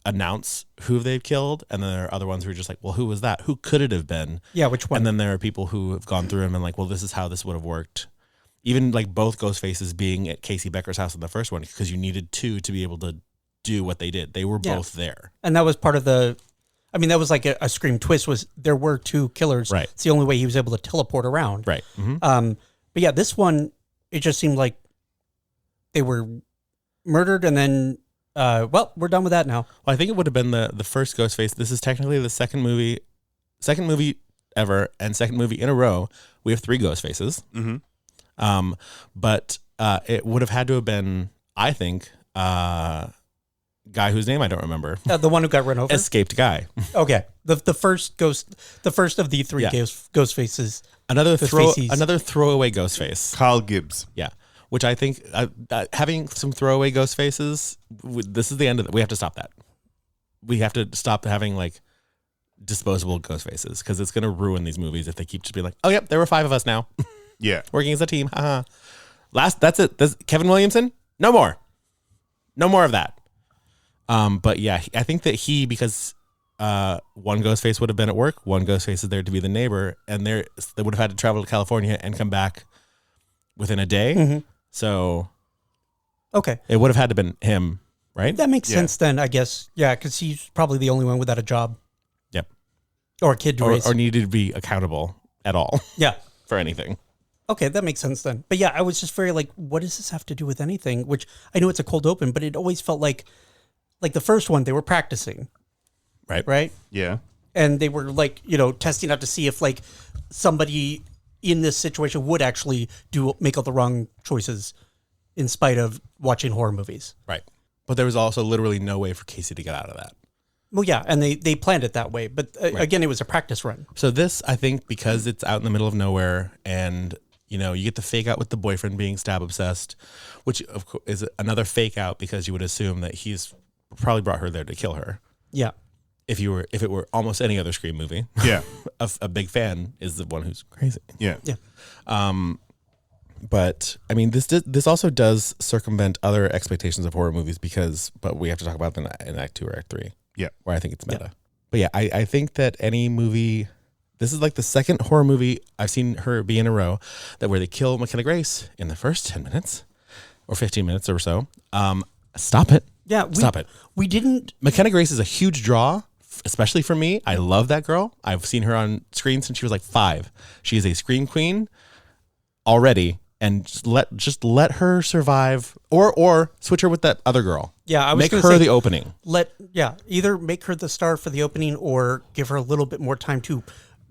announce who they've killed, and then there are other ones who are just like, well, who was that? Who could it have been? Yeah, which one? And then there are people who have gone through them and like, well, this is how this would have worked. Even like both Ghostfaces being at Casey Becker's house in the first one, because you needed 2 to be able to do what they did. They were both there. And that was part of that was like a Scream twist, was there were 2 killers. Right. It's the only way he was able to teleport around. Right. Mm-hmm. But yeah, this one, it just seemed like they were murdered and then, we're done with that now. Well, I think it would have been the first Ghostface. This is technically the second movie ever, and second movie in a row. We have 3 Ghostfaces. Mm-hmm. But it would have had to have been, I think, guy whose name I don't remember. The one who got run over? Escaped guy. Okay. The first of the 3 Ghostfaces. Another throwaway Ghostface. Karl Gibbs. Yeah. Which I think having some throwaway Ghostfaces, this is the end of it. We have to stop that. We have to stop having like disposable ghost faces because it's going to ruin these movies if they keep just being like, oh, yep, there were 5 of us now. Yeah. Working as a team. Haha. That's it. Kevin Williamson? No more. No more of that. But yeah, I think that because one ghost face would have been at work, one ghost face is there to be the neighbor, and they would have had to travel to California and come back within a day. Mm-hmm. So okay, it would have had to been him, right? That makes sense then, I guess. Yeah, because he's probably the only one without a job. Yep. Or a kid to raise. Or needed to be accountable at all. Yeah. For anything. Okay, that makes sense then. But yeah, I was just very like, what does this have to do with anything? Which I know it's a cold open, but it always felt like the first one, they were practicing. Right? Yeah. And they were like, testing out to see if like somebody in this situation would actually make all the wrong choices in spite of watching horror movies. Right. But there was also literally no way for Casey to get out of that. Well, yeah, and they planned it that way. But again, it was a practice run. So this, I think, because it's out in the middle of nowhere and, you get the fake out with the boyfriend being stab obsessed, which of course is another fake out because you would assume that he's probably brought her there to kill her. Yeah. If it were almost any other Scream movie. Yeah. a big fan is the one who's crazy. Yeah. Yeah. But I mean, this also does circumvent other expectations of horror movies but we have to talk about them in Act 2 or Act 3. Yeah. Where I think it's meta. Yeah. But yeah, I think that any movie, this is like the second horror movie I've seen her be in a row where they kill McKenna Grace in the first 10 minutes or 15 minutes or so. Stop it. Yeah. Stop it. We didn't. McKenna Grace is a huge draw, especially for me. I love that girl. I've seen her on screen since she was like 5. She is a scream queen already. And just let her survive, or switch her with that other girl. Yeah, I was make her the opening. Either make her the star for the opening, or give her a little bit more time to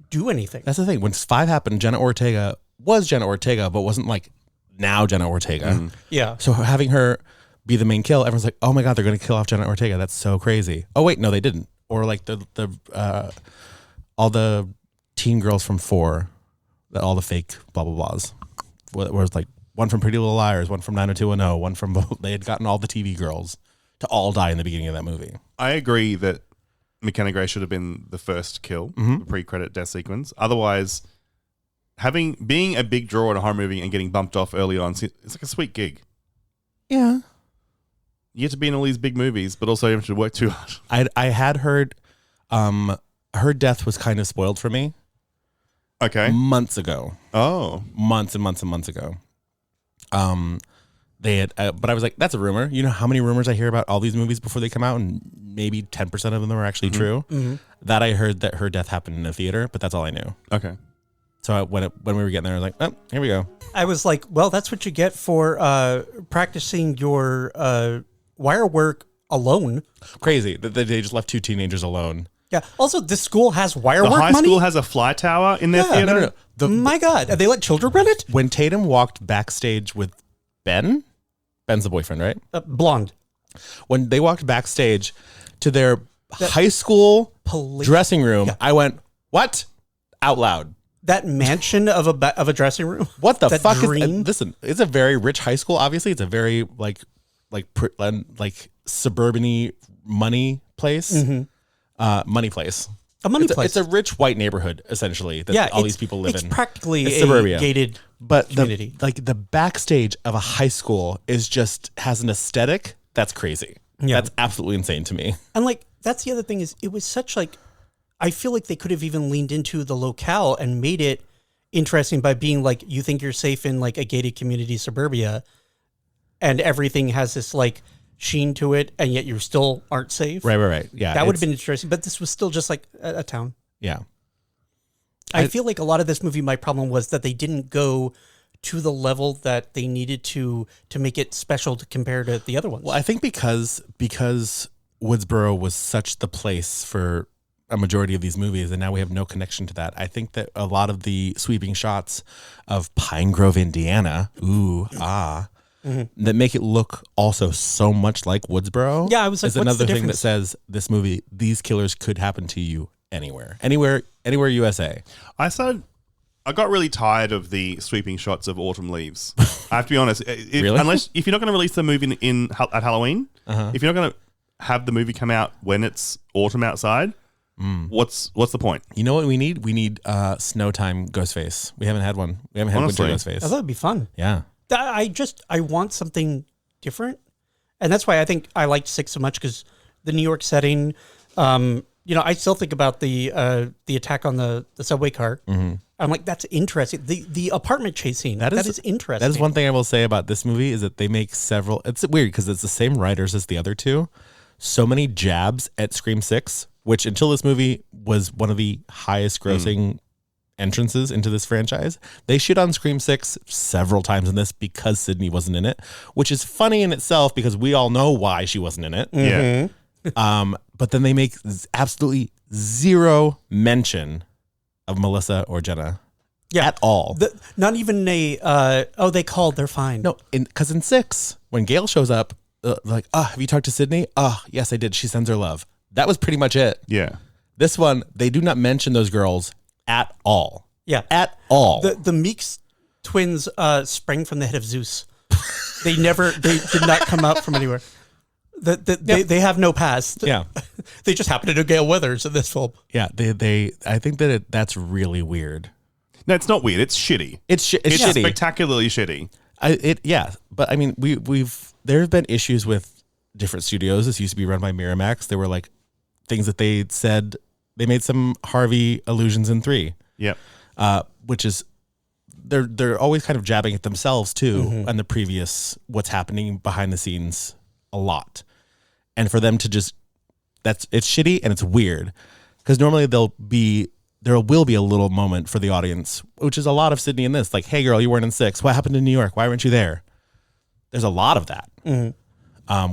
do anything. That's the thing. When 5 happened, Jenna Ortega was Jenna Ortega, but wasn't like now Jenna Ortega. Mm. Yeah. So having her be the main kill, everyone's like, oh my god, they're going to kill off Jenna Ortega. That's so crazy. Oh wait, no, they didn't. Or like all the teen girls from 4, all the fake blah blah blahs. Where it was like one from Pretty Little Liars, one from 90210, one from they had gotten all the TV girls to all die in the beginning of that movie. I agree that McKenna Grace should have been the first kill, the pre-credit death sequence. Otherwise, being a big draw in a horror movie and getting bumped off early on, it's like a sweet gig. Yeah. You get to be in all these big movies, but also you have to work too hard. I had heard her death was kind of spoiled for me. Okay. Months ago. Oh. Months and months and months ago. They had, but I was like, that's a rumor. You know how many rumors I hear about all these movies before they come out, and maybe 10% of them are actually true. Mm-hmm. That I heard that her death happened in a theater, but that's all I knew. Okay. So when we were getting there, I was like, oh, here we go. I was like, well, that's what you get for practicing your wire work alone. Crazy that they just left 2 teenagers alone. Yeah. Also, this school has wire work money? The high school has a fly tower in their theater? No. My God. They let children rent it? When Tatum walked backstage with Ben's the boyfriend, right? Blonde. When they walked backstage to their high school dressing room, I went, what? Out loud. That mansion of a dressing room? What the fuck dream? Listen, it's a very rich high school, obviously. It's a very like suburban-y money place. Mm-hmm. Money place. A money place. It's a rich white neighborhood, essentially, that all these people live in. It's practically it's suburbia. A gated community. The backstage of a high school has an aesthetic that's crazy. Yeah. That's absolutely insane to me. And that's the other thing is it was such I feel like they could have even leaned into the locale and made it interesting by being like, you think you're safe in a gated community suburbia, and everything has this sheen to it, and yet you still aren't safe. Right. Yeah. That would have been interesting, but this was still just a town. Yeah. I feel like a lot of this movie, my problem was that they didn't go to the level that they needed to make it special to compare to the other ones. Well, I think because Woodsboro was such the place for a majority of these movies, and now we have no connection to that. I think that a lot of the sweeping shots of Pine Grove, Indiana, that make it look also so much like Woodsboro. Yeah, I was like, is another thing that says this movie, these killers could happen to you anywhere USA. I got really tired of the sweeping shots of autumn leaves. I have to be honest. Really? If you're not going to release the movie at Halloween, if you're not going to have the movie come out when it's autumn outside, What's the point? You know what we need? We need snow time Ghostface. We haven't had one. We haven't had Honestly, winter Ghostface. I thought it'd be fun. Yeah. I want something different, and that's why I think I liked 6 so much, because the New York setting. I still think about the attack on the subway car. Mm-hmm. I'm like, that's interesting. The apartment chase scene. That is interesting. That is one thing I will say about this movie is that they make several. It's weird because it's the same writers as the other two. So many jabs at Scream 6, which until this movie was one of the highest grossing entrances into this franchise. They shit on Scream 6 several times in this because Sydney wasn't in it, which is funny in itself because we all know why she wasn't in it. Yeah. But then they make absolutely zero mention of Melissa or Jenna at all. Not even they called, they're fine. No, because in 6, when Gail shows up, like, have you talked to Sydney? Yes, I did. She sends her love. That was pretty much it. Yeah. This one, they do not mention those girls at all. Yeah. At all. The Meeks twins sprang from the head of Zeus. They did not come out from anywhere. They have no past. Yeah. They just happen to know Gail Weathers in this film. Yeah, I think that that's really weird. No, it's not weird. It's shitty. It's shitty. Spectacularly shitty. But I mean, there have been issues with different studios. This used to be run by Miramax. There were like things that they said. They made some Harvey allusions in 3. Yep. Which is they're always kind of jabbing at themselves too, and the previous what's happening behind the scenes a lot. And for them to just it's shitty and it's weird because normally there will be a little moment for the audience, which is a lot of Sydney in this. Like, hey girl, you weren't in 6. What happened in New York? Why weren't you there? There's a lot of that,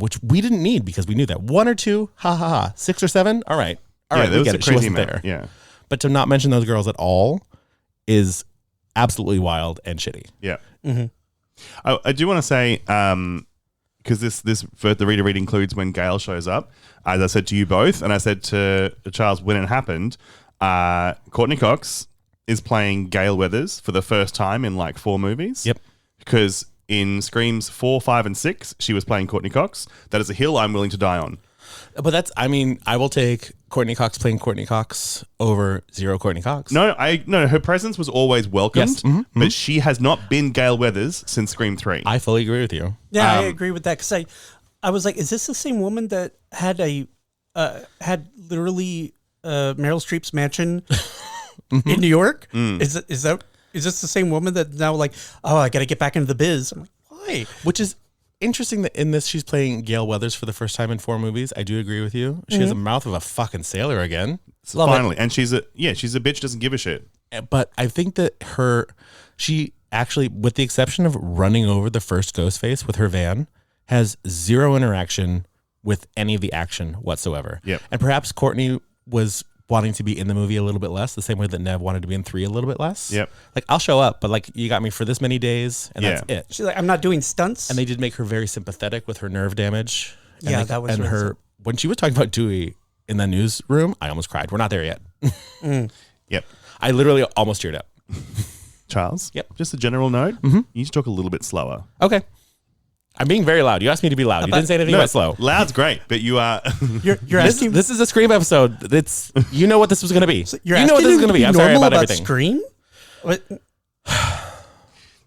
which we didn't need because we knew that 1 or 2, 6 or 7. All right, there we get it. She wasn't amount. there. Yeah, but to not mention those girls at all is absolutely wild and shitty. Yeah. Mm-hmm. I do want to say, because this for the reader read includes when Gail shows up, as I said to you both, and I said to Charles when it happened, Courtney Cox is playing Gail Weathers for the first time in like 4 movies. Yep. Because in Screams 4, 5, and 6, she was playing Courtney Cox. That is a hill I'm willing to die on. But I will take Courtney Cox playing Courtney Cox over 0 Courtney Cox. No, her presence was always welcomed, yes. Mm-hmm. But she has not been Gail Weathers since Scream 3. I fully agree with you. Yeah, I agree with that because I was like, is this the same woman that had had literally Meryl Streep's mansion in New York? Is this the same woman that now like, oh, I got to get back into the biz? I'm like, why? Which is interesting that in this she's playing Gail Weathers for the first time in 4 movies. I do agree with you. She has a mouth of a fucking sailor again. So finally, and she's a bitch, doesn't give a shit. But I think that she actually, with the exception of running over the first Ghostface with her van, has 0 interaction with any of the action whatsoever. Yep. And perhaps Courtney was wanting to be in the movie a little bit less, the same way that Nev wanted to be in 3 a little bit less. Yep. Like, I'll show up, but like, you got me for this many days, and that's it. She's like, I'm not doing stunts. And they did make her very sympathetic with her nerve damage. Yeah, that was and really her when she was talking about Dewey in the newsroom, I almost cried. We're not there yet. Yep. I literally almost teared up. Charles? Yep. Just a general note. Mm-hmm. You need to talk a little bit slower. Okay. I'm being very loud. You asked me to be loud. You didn't say anything about slow. Loud's great, but you are... You're asking... This is a Scream episode. You know what this was going to be. So you know what this is going to be. I'm sorry about everything. Scream? What?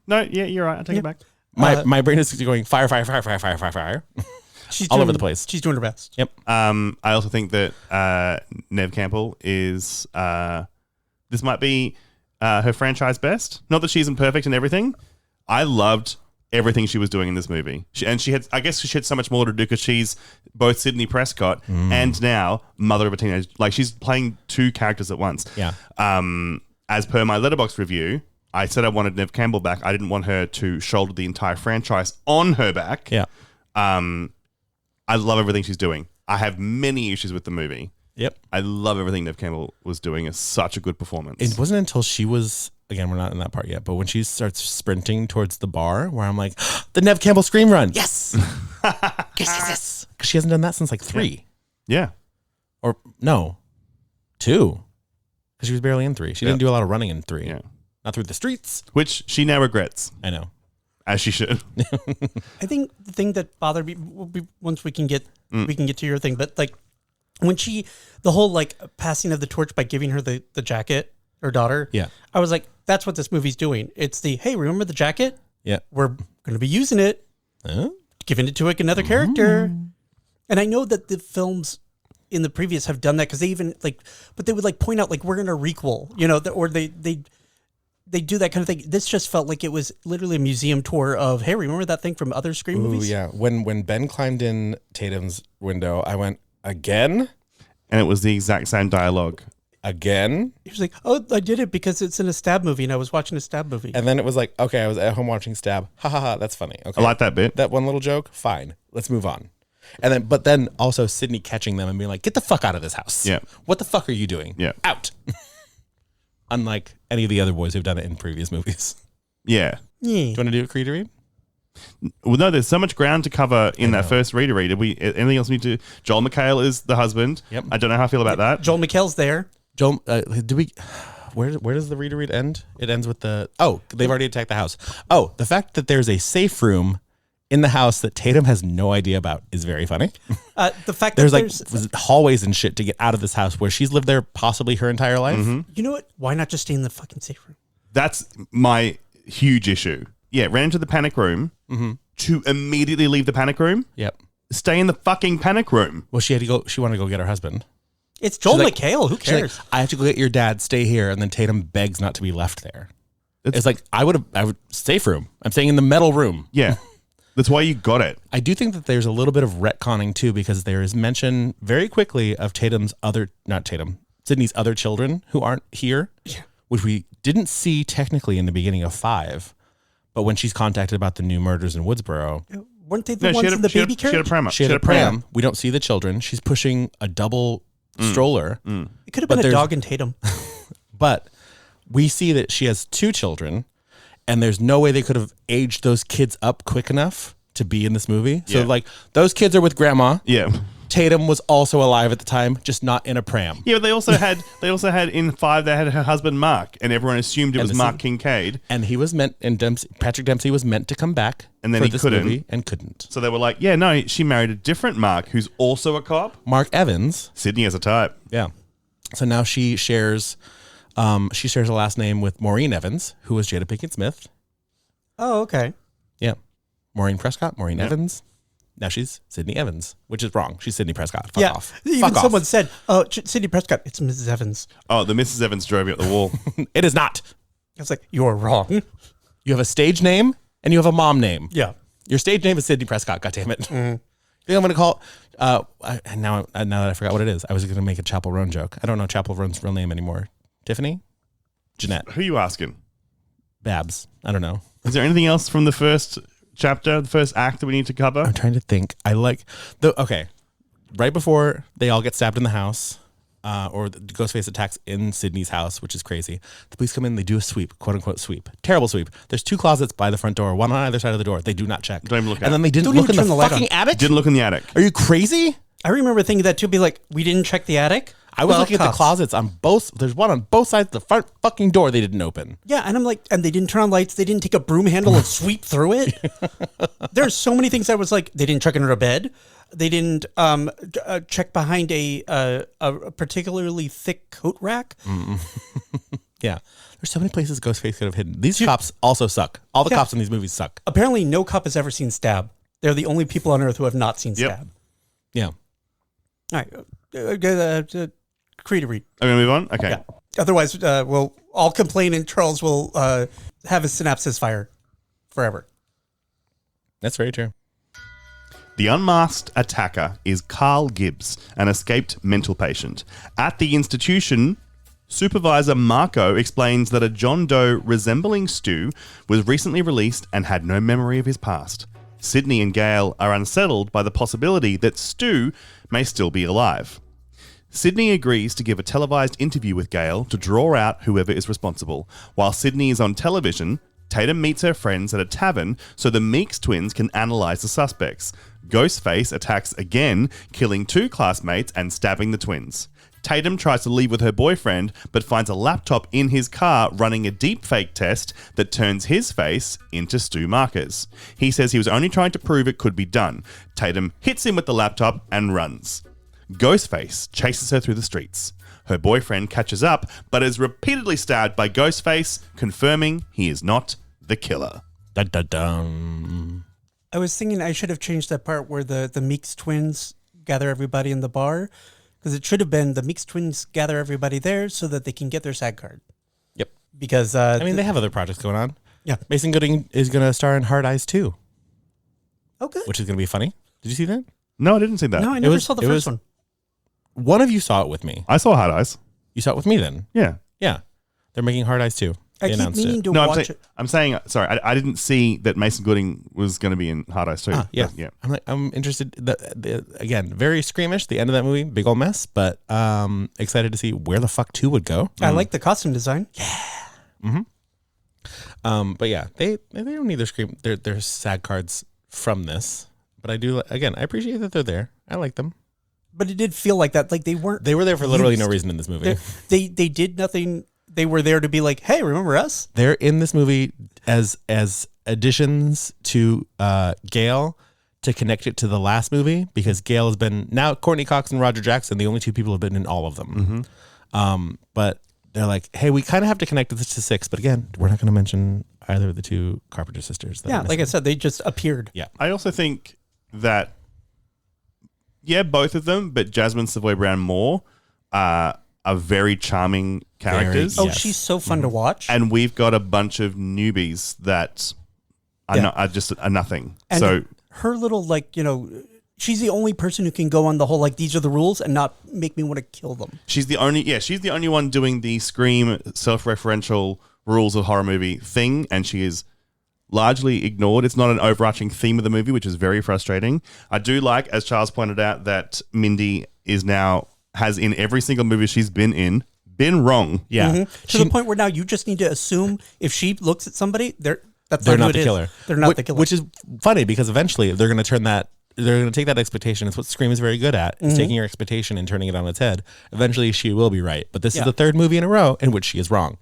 No, yeah, you're right. I take it back. My brain is going fire. She's all over the place. She's doing her best. Yep. I also think that Neve Campbell is... this might be her franchise best. Not that she isn't perfect in everything. I loved everything she was doing in this movie. I guess she had so much more to do because she's both Sydney Prescott and now mother of a teenage. Like, she's playing 2 characters at once. Yeah. As per my Letterboxd review, I said I wanted Neve Campbell back. I didn't want her to shoulder the entire franchise on her back. Yeah. I love everything she's doing. I have many issues with the movie. Yep. I love everything Neve Campbell was doing. It's such a good performance. It wasn't until she was, again, we're not in that part yet, but when she starts sprinting towards the bar where I'm like, the Neve Campbell scream run. Yes. yes. Because she hasn't done that since like 3. Yeah. Or no, 2. Because she was barely in 3. She didn't do a lot of running in 3. Yeah. Not through the streets. Which she now regrets. I know. As she should. I think the thing that bothered me, once we can get to your thing, but like, when the whole like passing of the torch by giving her the jacket, her daughter. Yeah. I was like, that's what this movie's doing. It's hey, remember the jacket? Yeah. We're going to be using it, giving it to like another character. And I know that the films in the previous have done that because they even but they would like point out like we're going to requel, or they do that kind of thing. This just felt like it was literally a museum tour of, hey, remember that thing from other Scream movies? Yeah. When Ben climbed in Tatum's window, I went, again? And it was the exact same dialogue. Again? He was like, oh, I did it because it's in a stab movie and I was watching a stab movie. And then it was like, okay, I was at home watching Stab. Ha ha ha, that's funny. Okay. I like that bit. That one little joke, fine. Let's move on. And then also Sydney catching them and being like, get the fuck out of this house. Yeah. What the fuck are you doing? Yeah. Out. Unlike any of the other boys who've done it in previous movies. Yeah. Do you want to do a Creed read? Well, no, there's so much ground to cover in that first read. Anything else we need to? Joel McHale is the husband. Yep. I don't know how I feel about that. Joel McHale's there. Joel, where does the reader read end? It ends with they've already attacked the house. Oh, the fact that there's a safe room in the house that Tatum has no idea about is very funny. The fact there's that hallways and shit to get out of this house where she's lived there possibly her entire life. Mm-hmm. You know what? Why not just stay in the fucking safe room? That's my huge issue. Yeah, ran into the panic room to immediately leave the panic room. Yep. Stay in the fucking panic room. Well, she had to go. She wanted to go get her husband. It's Joel She's McHale. Who she's like, cares? I have to go get your dad. Stay here. And then Tatum begs not to be left there. It's like I would safe room. I'm staying in the metal room. Yeah. That's why you got it. I do think that there's a little bit of retconning too, because there is mention very quickly of Sydney's other children who aren't here, which we didn't see technically in the beginning of 5. But when she's contacted about the new murders in Woodsboro, weren't they the ones in the baby carriage? She had a pram. We don't see the children. She's pushing a double stroller. It could have been a dog and Tatum. But we see that she has 2 children, and there's no way they could have aged those kids up quick enough to be in this movie. So those kids are with grandma. Yeah. Tatum was also alive at the time, just not in a pram. Yeah, but they also had in 5 they had her husband Mark, and everyone assumed it was Mark Kincaid. And he was Patrick Dempsey was meant to come back, and then for he this couldn't, movie and couldn't. So they were like, yeah, no, she married a different Mark who's also a cop. Mark Evans. Sydney as a type. Yeah. So now she shares a last name with Maureen Evans, who was Jada Pinkett Smith. Oh, okay. Yeah. Maureen Prescott, Maureen Evans. Now she's Sydney Evans, which is wrong. She's Sydney Prescott. Fuck off. Even someone said, oh, Sydney Prescott, it's Mrs. Evans. Oh, the Mrs. Evans drove you up the wall. It is not. I was like, you're wrong. You have a stage name and you have a mom name. Yeah. Your stage name is Sydney Prescott, goddammit. Mm-hmm. I think I'm going to call now that I forgot what it is, I was going to make a Chapel Roan joke. I don't know Chapel Roan's real name anymore. Tiffany? Jeanette. Who are you asking? Babs. I don't know. Is there anything else from the first chapter, the first act that we need to cover? I'm trying to think. Right before they all get stabbed in the house, or the Ghostface attacks in Sydney's house, which is crazy. The police come in, they do a sweep, quote unquote sweep. Terrible sweep. There's 2 closets by the front door, one on either side of the door. They do not check. Don't even look at it. And then they didn't look in the fucking attic? Didn't look in the attic. Are you crazy? I remember thinking that too, be like, we didn't check the attic? I was looking at the closets on both. There's one on both sides of the front fucking door they didn't open. Yeah, and I'm like, and they didn't turn on lights. They didn't take a broom handle and sweep through it. There's so many things I was like, they didn't check under a bed. They didn't check behind a particularly thick coat rack. Yeah. There's so many places Ghostface could have hidden. These cops also suck. All the cops in these movies suck. Apparently, no cop has ever seen Stab. They're the only people on Earth who have not seen Stab. Yeah. All right. Creed to read. Are we going to move on? Okay. Yeah. Otherwise, we'll all complain and Charles will have his synapses fire forever. That's very true. The unmasked attacker is Karl Gibbs, an escaped mental patient. At the institution, Supervisor Marco explains that a John Doe resembling Stu was recently released and had no memory of his past. Sydney and Gail are unsettled by the possibility that Stu may still be alive. Sydney agrees to give a televised interview with Gail to draw out whoever is responsible. While Sydney is on television, Tatum meets her friends at a tavern so the Meeks twins can analyze the suspects. Ghostface attacks again, killing 2 classmates and stabbing the twins. Tatum tries to leave with her boyfriend, but finds a laptop in his car running a deepfake test that turns his face into Stu Marker's. He says he was only trying to prove it could be done. Tatum hits him with the laptop and runs. Ghostface chases her through the streets. Her boyfriend catches up, but is repeatedly stabbed by Ghostface, confirming he is not the killer. Dun, dun, dun. I was thinking I should have changed that part where the Meeks twins gather everybody in the bar, because it should have been the Meeks twins gather everybody there so that they can get their SAG card. Yep. Because I mean, they have other projects going on. Yeah. Mason Gooding is going to star in Hard Eyes 2. Okay. Which is going to be funny. Did you see that? No, I didn't see that. No, I never saw the first one. One of you saw it with me. I saw Hard Eyes. You saw it with me then? Yeah. Yeah. They're making Hard Eyes 2. I keep meaning to No, watch it. I'm saying, sorry, I didn't see that Mason Gooding was going to be in Hard Eyes 2. Yeah. Yeah. I'm interested. Again, very screamish. The end of that movie, big old mess. But excited to see where the fuck 2 would go. I like the costume design. Yeah. But yeah, they don't need their SAG cards from this. But I do, again, I appreciate that they're there. I like them. But it did feel like that. Like they were there for literally no reason in this movie. They did nothing. They were there to be like, hey, remember us? They're in this movie as additions to Gale to connect it to the last movie, because Gale has been, now Courtney Cox and Roger Jackson, the only two people who have been in all of them. But they're like, hey, we kind of have to connect this to 6, but again, we're not going to mention either of the two Carpenter sisters. Yeah, like I said, they just appeared. Yeah. I also think that, both of them, but Jasmine Savoy Brown more are very charming characters. Oh, she's so fun to watch. And we've got a bunch of newbies that are just nothing. And so her little, she's the only person who can go on the whole, these are the rules and not make me want to kill them. she's the only one doing the Scream self-referential rules of horror movie thing, and she is largely ignored. It's not an overarching theme of the movie, which is very frustrating. I do like, as Charles pointed out, that Mindy has in every single movie she's been wrong. Yeah. To the point where now you just need to assume if she looks at somebody, they're not not the killer. They're not the killer. Which is funny, because eventually they're going to turn that. They're going to take that expectation. It's what Scream is very good at, is taking your expectation and turning it on its head. Eventually she will be right. But this is the third movie in a row in which she is wrong.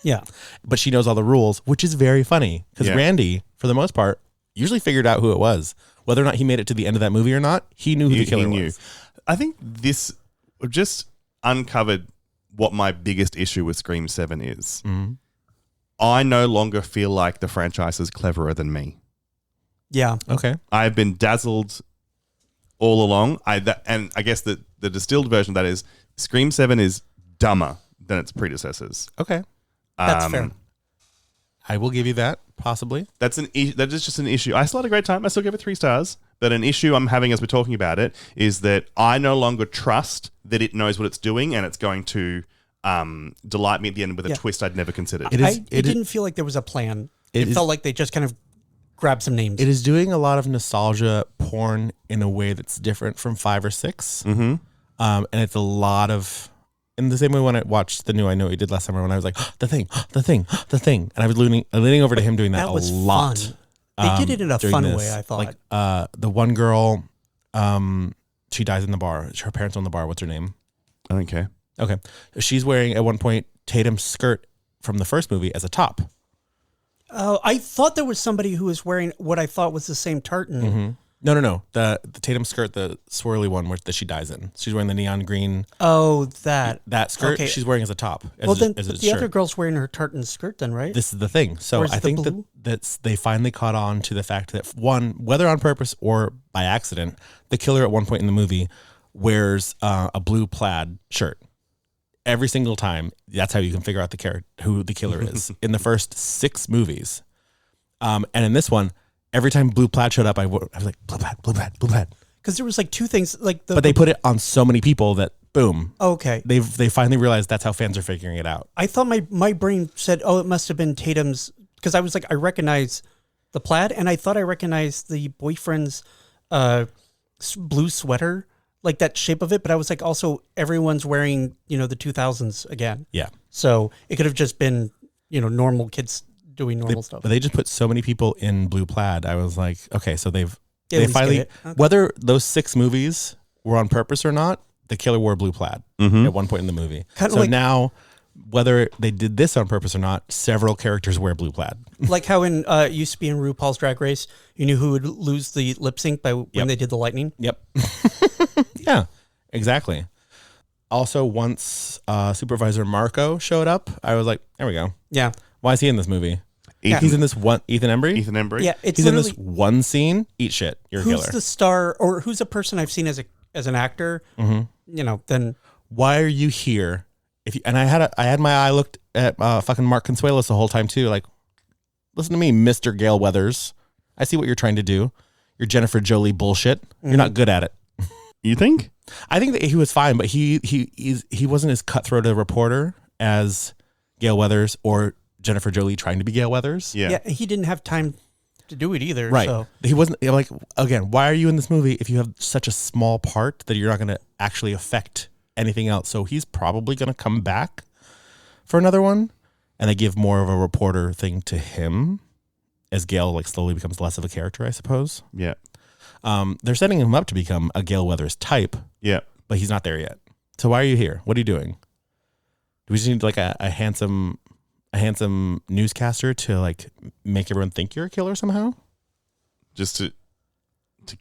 Yeah. But she knows all the rules, which is very funny, because Randy, for the most part, usually figured out who it was. Whether or not he made it to the end of that movie or not, he knew who the killer was. I think this just uncovered what my biggest issue with Scream 7 is. I no longer feel like the franchise is cleverer than me. Yeah. Okay. I've been dazzled all along. And I guess the distilled version of that is Scream 7 is dumber than its predecessors. Okay. That's fair. I will give you that, possibly. That is just an issue. I still had a great time. I still gave it 3 stars. But an issue I'm having as we're talking about it is that I no longer trust that it knows what it's doing, and it's going to delight me at the end with a twist I'd never considered. It didn't feel like there was a plan. It felt like they just kind of grabbed some names. It is doing a lot of nostalgia porn in a way that's different from 5 or 6. And it's a lot of... In the same way when I watched the new I Know What You Did Last Summer, when I was like, the thing. And I was leaning over to him doing that was a lot. Fun. They did it in a fun way, I thought. Like the one girl, she dies in the bar. Her parents own the bar. What's her name? I don't care. Okay. She's wearing, at one point, Tatum's skirt from the first movie as a top. I thought there was somebody who was wearing what I thought was the same tartan. No. The Tatum skirt, the swirly one that she dies in. She's wearing the neon green. Oh, that skirt. Okay. She's wearing as a top. The other girl's wearing her tartan skirt then, right? This is the thing. So I think that they finally caught on to the fact that, one, whether on purpose or by accident, the killer at one point in the movie wears a blue plaid shirt. Every single time. That's how you can figure out who the killer is. In the first 6 movies. And in this one, every time blue plaid showed up, I was like, blue plaid. Because there was 2 things but they put it on so many people that boom. Okay. They finally realized that's how fans are figuring it out. I thought my brain said, it must have been Tatum's, because I was like, I recognize the plaid, and I thought I recognized the boyfriend's blue sweater, like that shape of it. But I was like, also everyone's wearing, the 2000s again. Yeah. So it could have just been, normal kids doing normal stuff. But they just put so many people in blue plaid. I was like, okay, so they finally, whether those 6 movies were on purpose or not, the killer wore blue plaid at one point in the movie. Now, whether they did this on purpose or not, several characters wear blue plaid. Like how in it used to be in RuPaul's Drag Race, you knew who would lose the lip sync when they did the lightning. Yep. Yeah. Exactly. Also, once Supervisor Marco showed up, I was like, there we go. Yeah. Why is he in this movie? Ethan- He's in this one. Ethan Embry? Ethan Embry. Yeah, it's He's in this literally one scene. Eat shit. You're a who's killer. the star or who's a person I've seen as an actor. You know, then Why are you here? And I had my eye looked at fucking Mark Consuelos the whole time too. Like, listen to me, Mr. Gale Weathers. I see what you're trying to do. You're Jennifer Jolie bullshit. You're not good at it. You think? I think that he was fine, but he wasn't as cutthroat a reporter as Gale Weathers or Jennifer Jolie trying to be Gale Weathers. Yeah. he didn't have time to do it either. Right. So. He wasn't like, again, why are you in this movie if you have such a small part that you're not going to actually affect anything else? So he's probably going to come back for another one, and they give more of a reporter thing to him as Gale like slowly becomes less of a character, I suppose. Yeah. They're setting him up to become a Gale Weathers type. Yeah. But he's not there yet. So why are you here? What are you doing? Do we just need like a handsome newscaster to like make everyone think you're a killer somehow? Just to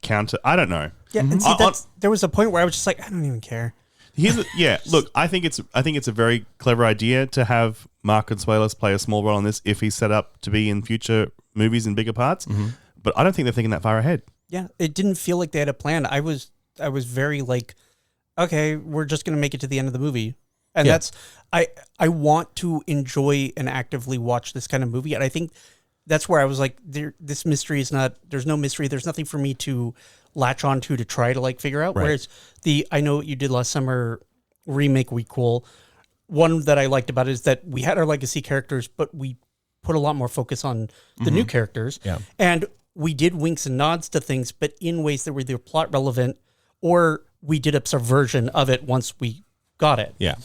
counter. I don't know. Yeah, and see, there was a point where I was just like, I don't even care. Look, I think it's a very clever idea to have Mark Consuelos play a small role in this if he's set up to be in future movies in bigger parts. But I don't think they're thinking that far ahead. Yeah, it didn't feel like they had a plan. I was very like, okay, we're just gonna make it to the end of the movie, and that's I want to enjoy and actively watch this kind of movie, and I think that's where I was like, this mystery is not. There's no mystery. There's nothing for me to latch onto to try to like figure out. Right. Whereas I Know What You Did Last Summer remake cool. One that I liked about it is that we had our legacy characters, but we put a lot more focus on the new characters. Yeah. And we did winks and nods to things, but in ways that were either plot relevant or we did a subversion of it once we got it. Yeah.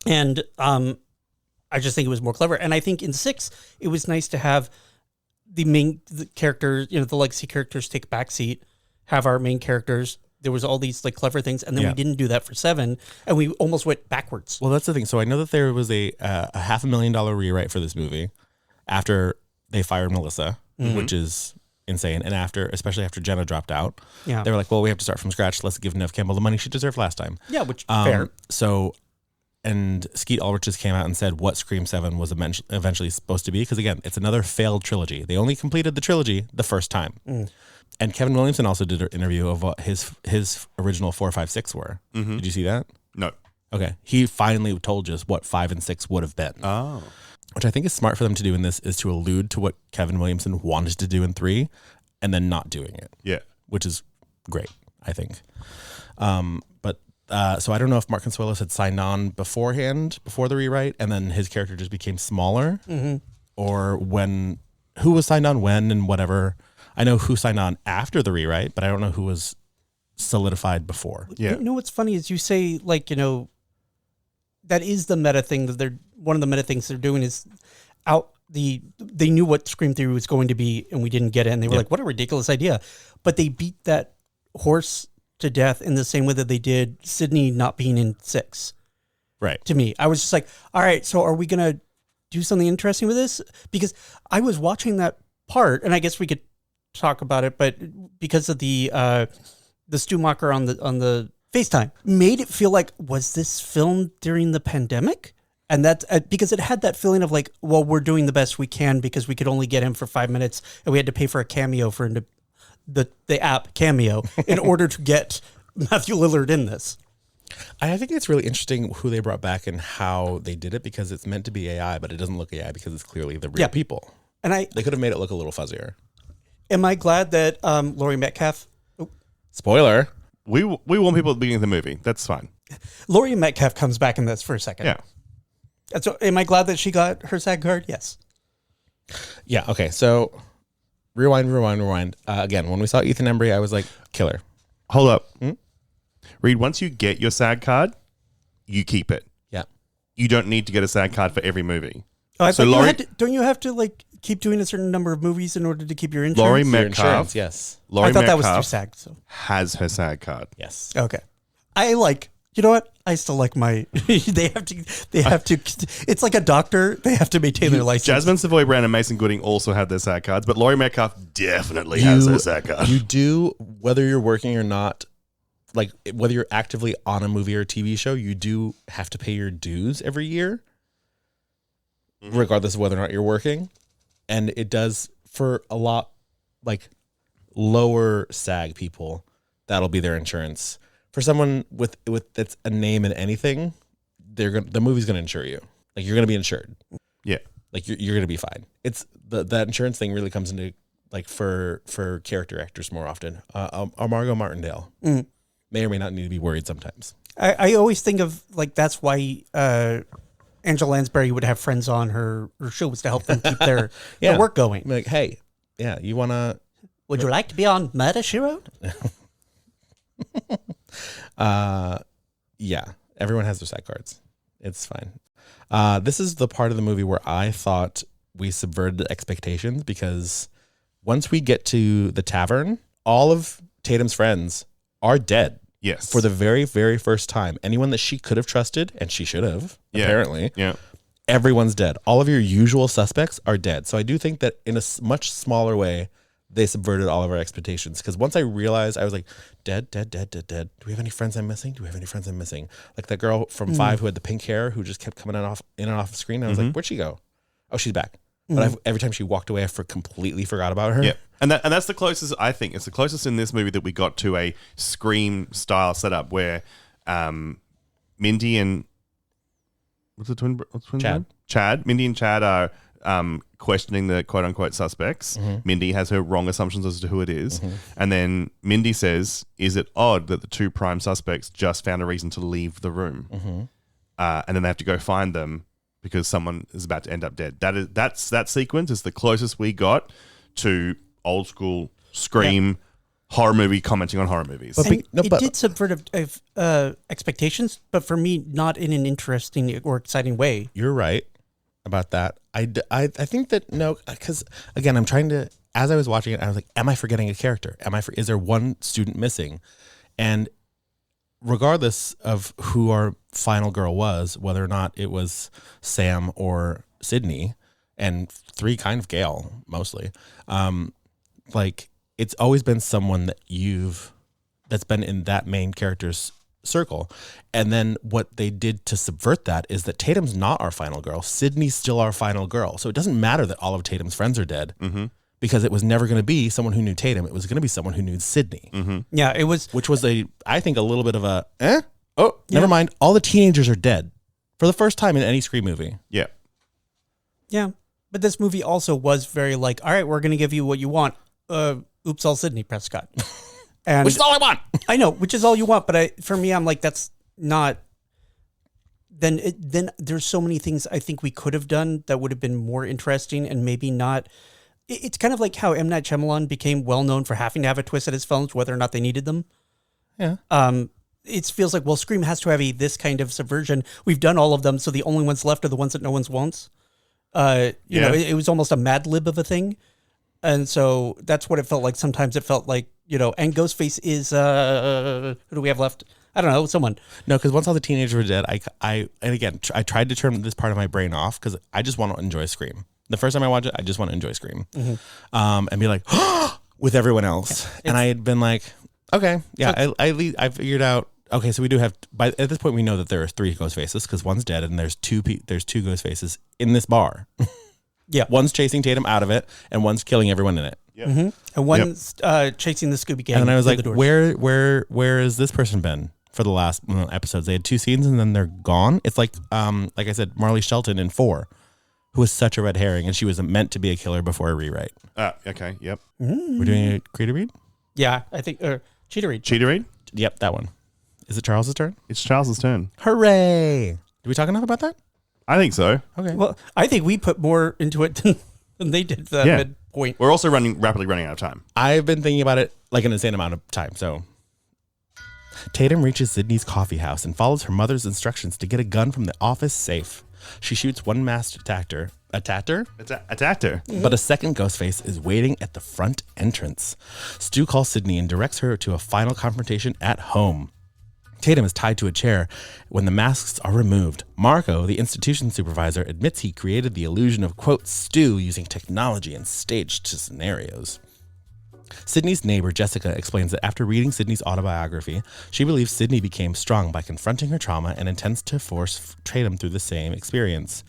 And I just think it was more clever. And I think in 6, it was nice to have the characters, the legacy characters take a backseat, have our main characters. There was all these like clever things, and then we didn't do that for 7, and we almost went backwards. Well, that's the thing. So I know that there was a $500,000 rewrite for this movie after they fired Melissa, which is insane. And especially after Jenna dropped out, they were like, well, we have to start from scratch. Let's give Neve Campbell the money she deserved last time. Yeah, which fair. So, and Skeet Ulrich just came out and said what Scream 7 was eventually supposed to be. Because again, it's another failed trilogy. They only completed the trilogy the first time. And Kevin Williamson also did an interview of what his original 4, 5, 6 were. Did you see that? No. Okay. He finally told us what 5 and 6 would have been. Oh. Which I think is smart for them to do in this is to allude to what Kevin Williamson wanted to do in 3 and then not doing it. Yeah. Which is great, I think. So I don't know if Mark Consuelos had signed on before the rewrite, and then his character just became smaller, or who was signed on when and whatever. I know who signed on after the rewrite, but I don't know who was solidified before. Yeah. You know what's funny is you say like, that is the meta thing that one of the meta things they're doing is they knew what Scream 3 was going to be and we didn't get it. And they were like, what a ridiculous idea. But they beat that horse to death in the same way that they did Sydney not being in 6. Right. To me, I was just like, all right, so are we going to do something interesting with this? Because I was watching that part, and I guess we could talk about it, but because of the Stumacher on the FaceTime made it feel like, was this filmed during the pandemic? And that's because it had that feeling of like, well, we're doing the best we can because we could only get him for 5 minutes and we had to pay for a cameo for him to, the app Cameo in order to get Matthew Lillard in this. I think it's really interesting who they brought back and how they did it, because it's meant to be AI, but it doesn't look AI because it's clearly the real people. And they could have made it look a little fuzzier. Am I glad that Laurie Metcalf... Spoiler. We want people at the beginning of the movie. That's fine. Laurie Metcalf comes back in this for a second. Yeah. So am I glad that she got her SAG card? Yes. Yeah. Okay. So rewind. Again, when we saw Ethan Embry, I was like, killer. Hold up. Reed, once you get your SAG card, you keep it. Yeah. You don't need to get a SAG card for every movie. Oh, so Laurie, don't you have to like keep doing a certain number of movies in order to keep your insurance? Laurie Metcalf, yes. Laurie I thought Metcalf that was through SAG. So. has her SAG card. Yes. Okay. You know what? I still like my. They have to. It's like a doctor. They have to maintain their license. Jasmine Savoy Brown and Mason Gooding also have their SAG cards, but Laurie Metcalf definitely has her SAG card. You do, whether you're working or not like whether you're actively on a movie or TV show, you do have to pay your dues every year, regardless of whether or not you're working. And it does for a lot like lower SAG people, that'll be their insurance. For someone with that's a name in anything, the movie's going to insure you. Like you're going to be insured. Yeah. Like you're going to be fine. It's that insurance thing really comes into like for character actors more often. Margot Martindale may or may not need to be worried sometimes. I always think of like that's why Angela Lansbury would have friends on her show was to help them keep their work going. Like, hey, yeah, you wanna? Would you like to be on Murder, She Wrote? Yeah, everyone has their side cards. It's fine. This is the part of the movie where I thought we subverted expectations because once we get to the tavern, all of Tatum's friends are dead. Yes. For the very, very first time. Anyone that she could have trusted, and she should have, apparently. Yeah. Everyone's dead. All of your usual suspects are dead. So I do think that in a much smaller way, they subverted all of our expectations. Because once I realized, I was like, dead. Do we have any friends I'm missing? Like that girl from 5 who had the pink hair who just kept coming in and off the screen. And I was like, where'd she go? Oh, she's back. But every time she walked away, I completely forgot about her. Yeah. And that's the closest, I think, it's the closest in this movie that we got to a Scream style setup where Mindy and what's the twin Chad. Chad. Mindy and Chad are questioning the quote unquote suspects. Mindy has her wrong assumptions as to who it is. And then Mindy says, is it odd that the 2 prime suspects just found a reason to leave the room? And then they have to go find them because someone is about to end up dead. That sequence is the closest we got to old school Scream horror movie commenting on horror movies. It did subvert expectations, but for me, not in an interesting or exciting way. You're right about that. I think that, no, because again, I'm trying to, as I was watching it, I was like, am I forgetting a character? Is there one student missing? And regardless of who our final girl was, whether or not it was Sam or Sydney, and 3 kind of Gail mostly, like it's always been someone that's been in that main character's circle. And then what they did to subvert that is that Tatum's not our final girl. Sydney's still our final girl. So it doesn't matter that all of Tatum's friends are dead. Because it was never going to be someone who knew Tatum. It was going to be someone who knew Sydney. Yeah, it was. Which was I think a little bit of a, never mind. All the teenagers are dead for the first time in any Scream movie. Yeah. Yeah. But this movie also was very like, all right, we're going to give you what you want. Oops, all Sydney Prescott. And which is all I want. I know, which is all you want. But for me, I'm like, that's not. Then there's so many things I think we could have done that would have been more interesting and maybe not. It's kind of like how M. Night Shyamalan became well known for having to have a twist at his films, whether or not they needed them. Yeah. It feels like, well, Scream has to have this kind of subversion. We've done all of them, so the only ones left are the ones that no one wants. You know, it was almost a Mad Lib of a thing. And so that's what it felt like. Sometimes it felt like, you know, and Ghostface is, who do we have left? I don't know, someone. No, because once all the teenagers were dead, I tried to turn this part of my brain off because I just want to enjoy Scream. The first time I watch it, I just want to enjoy Scream, and be like, with everyone else. Yeah, and I had been like, okay, yeah, I figured out. Okay, so we do have. At this point, we know that there are 3 Ghostfaces because one's dead, and there's two Ghostfaces in this bar. Yeah, one's chasing Tatum out of it, and one's killing everyone in it. Yep. And one's chasing the Scooby Gang. And then I was like, where has this person been for the last episodes? They had 2 scenes, and then they're gone. It's like I said, Marley Shelton in 4. Who was such a red herring, and she was meant to be a killer before a rewrite. Okay, yep. We're doing a creator read? Yeah, I think, cheater read. Cheater read? Yep, that one. Is it Charles's turn? It's Charles's turn. Hooray! Did we talk enough about that? I think so. Okay. Well, I think we put more into it than they did for that midpoint. We're also rapidly running out of time. I've been thinking about it like an insane amount of time, so. Tatum reaches Sydney's coffee house and follows her mother's instructions to get a gun from the office safe. She shoots one masked attacker, but a second Ghostface is waiting at the front entrance. Stu calls Sydney and directs her to a final confrontation at home. Tatum is tied to a chair when the masks are removed. Marco, the institution supervisor, admits he created the illusion of, quote, Stu using technology and staged scenarios. Sydney's neighbor, Jessica, explains that after reading Sydney's autobiography, she believes Sydney became strong by confronting her trauma and intends to force Tatum through the same experience.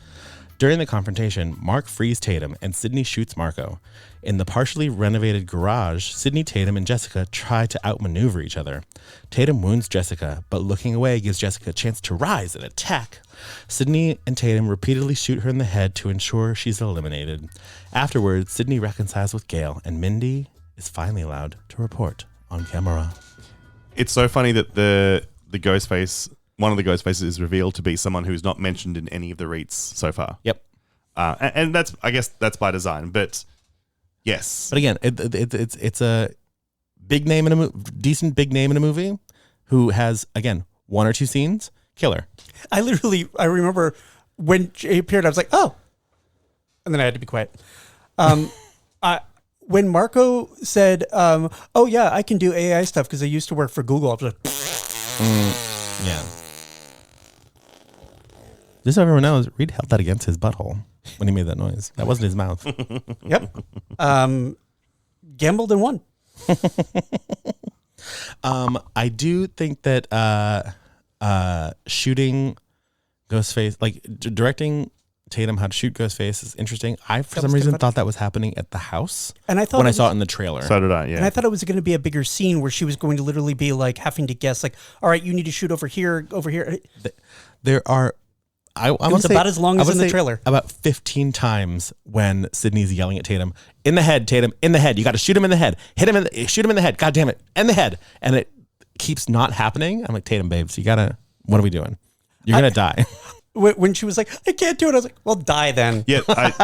During the confrontation, Mark frees Tatum and Sydney shoots Marco. In the partially renovated garage, Sydney, Tatum, and Jessica try to outmaneuver each other. Tatum wounds Jessica, but looking away gives Jessica a chance to rise and attack. Sydney and Tatum repeatedly shoot her in the head to ensure she's eliminated. Afterwards, Sydney reconciles with Gail, and Mindy is finally allowed to report on camera. It's so funny that the ghost face, one of the ghost faces, is revealed to be someone who's not mentioned in any of the REITs so far. Yep. And that's, I guess that's by design, but yes. But again, it's a big name in a decent big name in a movie who has, again, 1 or 2 scenes. Killer. I remember when she appeared, I was like, oh. And then I had to be quiet. When Marco said, oh, yeah, I can do AI stuff because I used to work for Google, I was like, yeah. Just so everyone knows, Reed held that against his butthole when he made that noise. That wasn't his mouth. Yep. Gambled and won. I do think that shooting Ghostface, like directing Tatum how to shoot Ghostface is interesting. I, for some reason, thought that was happening at the house. And I thought when I saw it in the trailer. So did I, yeah. And I thought it was going to be a bigger scene where she was going to literally be like having to guess, like, all right, you need to shoot over here. There are, I want to say, about as long as in the trailer. About 15 times when Sydney's yelling at Tatum, in the head, Tatum, in the head. You got to shoot him in the head. Hit him, shoot him in the head. God damn it. In the head. And it keeps not happening. I'm like, Tatum, babes, you got to, what are we doing? You're going to die. When she was like, I can't do it, I was like, well, die then. Yeah, and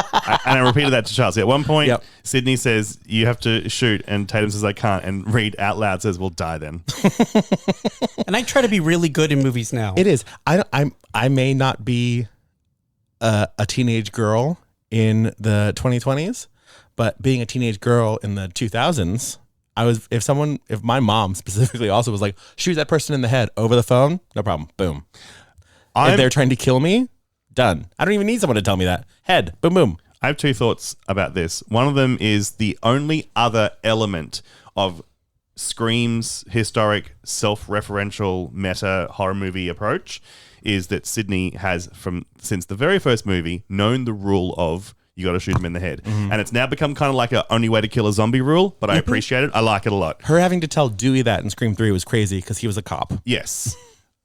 I repeated that to Charles. At one point, Sydney says, you have to shoot, and Tatum says, I can't, and Reed out loud says, well, die then. And I try to be really good in movies now. It is. I may not be a teenage girl in the 2020s, but being a teenage girl in the 2000s, if my mom specifically also was like, shoot that person in the head over the phone, no problem, boom. If they're trying to kill me, done. I don't even need someone to tell me that. Head, boom, boom. I have 2 thoughts about this. One of them is the only other element of Scream's historic self-referential meta horror movie approach is that Sydney has, since the very first movie, known the rule of you got to shoot him in the head. Mm-hmm. And it's now become kind of like a only way to kill a zombie rule, but I appreciate it. I like it a lot. Her having to tell Dewey that in Scream 3 was crazy because he was a cop. Yes.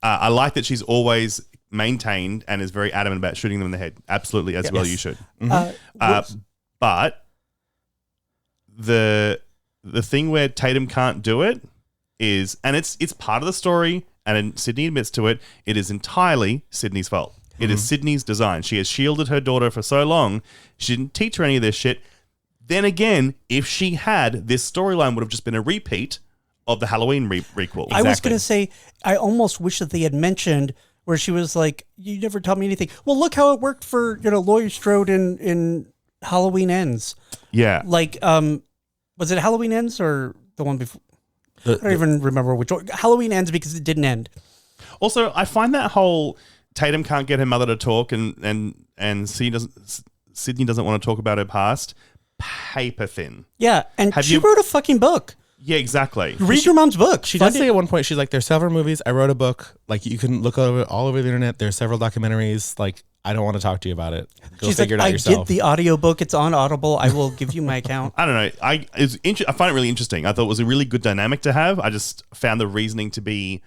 I like that she's always maintained and is very adamant about shooting them in the head. Absolutely, as well you should. Mm-hmm. But the thing where Tatum can't do it is, and it's part of the story, and Sydney admits to it, it is entirely Sydney's fault. It is Sydney's design. She has shielded her daughter for so long. She didn't teach her any of this shit. Then again, if she had, this storyline would have just been a repeat of the Halloween requel. Exactly. I was going to say, I almost wish that they had mentioned where she was like, you never taught me anything. Well, look how it worked for, Laurie Strode in Halloween Ends. Yeah. Like, was it Halloween Ends or the one before? I don't even remember which one. Halloween Ends because it didn't end. Also, I find that whole Tatum can't get her mother to talk and Sydney doesn't want to talk about her past, paper thin. Yeah, and she wrote a fucking book. Yeah, exactly. Read your mom's book. She does say at one point, she's like, there's several movies. I wrote a book. Like, you can look all over the internet. There's several documentaries. Like, I don't want to talk to you about it. Go figure it out yourself. I did the audiobook. It's on Audible. I will give you my account. I don't know. I find it really interesting. I thought it was a really good dynamic to have. I just found the reasoning to be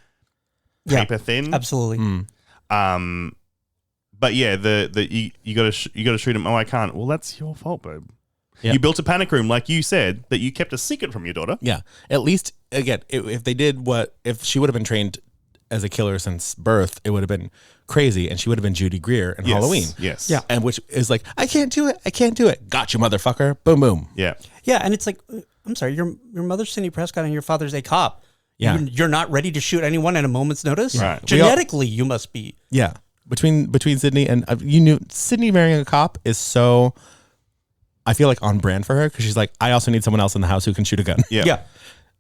paper thin. Absolutely. But yeah, you got to shoot him. Oh, I can't. Well, that's your fault, babe. Yep. You built a panic room, like you said, that you kept a secret from your daughter. Yeah. At least, again, if they did if she would have been trained as a killer since birth, it would have been crazy, and she would have been Judy Greer in Halloween. Yes. Yeah. And which is like, I can't do it. I can't do it. Got you, motherfucker. Boom, boom. Yeah. Yeah, and it's like, I'm sorry, your mother's Cindy Prescott and your father's a cop. Yeah. You're not ready to shoot anyone at a moment's notice? Right. Genetically, you must be. Yeah. Between Sydney and you knew Sydney marrying a cop is so, I feel like, on brand for her, because she's like, I also need someone else in the house who can shoot a gun. Yeah.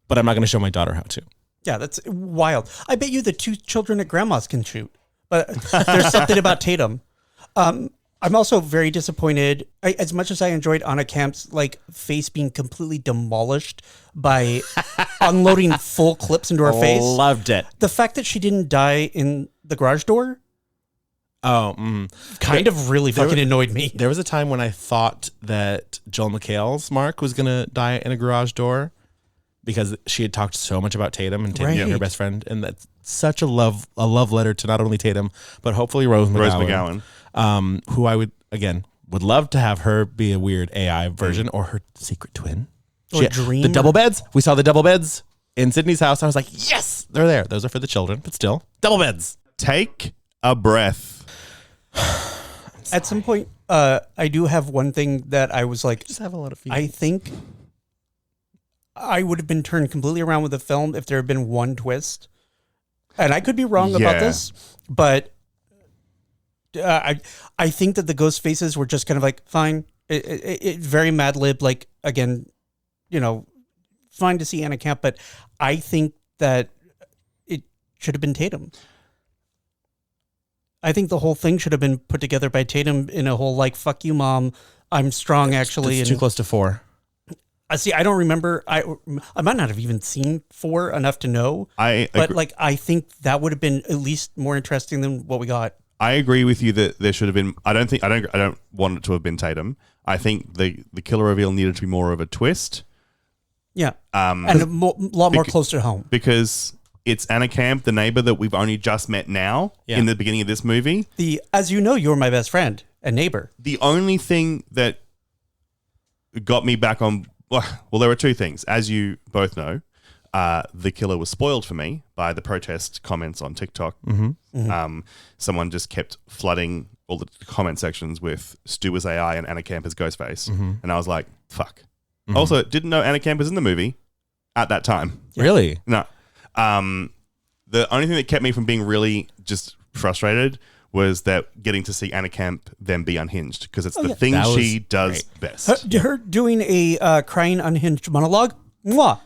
But I'm not going to show my daughter how to. Yeah, that's wild. I bet you the 2 children at grandma's can shoot. But there's something about Tatum. I'm also very disappointed. As much as I enjoyed Anna Camp's like face being completely demolished by unloading full clips into her face, Loved it. the fact that she didn't die in the garage door, kind of really fucking annoyed me. There was a time when I thought that Joel McHale's Mark was gonna die in a garage door because she had talked so much about Tatum and Tatum being her best friend, and that's such a love letter to not only Tatum but hopefully Rose McGowan. Who I would love to have her be a weird AI version or her secret twin. Or dream. The double beds. We saw the double beds in Sydney's house. I was like, yes, they're there. Those are for the children, but still, double beds. Take a breath. At some point, I do have one thing that I was like, Just have a lot of feelings. I think I would have been turned completely around with the film if there had been one twist. And I could be wrong about this, but I think that the ghost faces were just kind of like, fine. It very Mad Lib, like, again, fine to see Anna Camp, but I think that it should have been Tatum. I think the whole thing should have been put together by Tatum in a whole, like, fuck you, mom, I'm strong, actually. It's too close to 4. See, I don't remember. I might not have even seen 4 enough to know. But like, I think that would have been at least more interesting than what we got. I agree with you that there should have been. I don't want it to have been Tatum. I think the killer reveal needed to be more of a twist. Yeah, and a lot more close to home because it's Anna Camp, the neighbor that we've only just met now in the beginning of this movie. As you know, you're my best friend and neighbor. The only thing that got me back on. Well, there were 2 things. As you both know, the killer was spoiled for me by the protest comments on TikTok. Someone just kept flooding all the comment sections with Stu as AI and Anna Camp as Ghostface. And I was like, fuck. Also, didn't know Anna Camp was in the movie at that time. Really? No. The only thing that kept me from being really just frustrated was that getting to see Anna Camp then be unhinged because it's the thing she does best. Her doing a crying unhinged monologue. Mwah.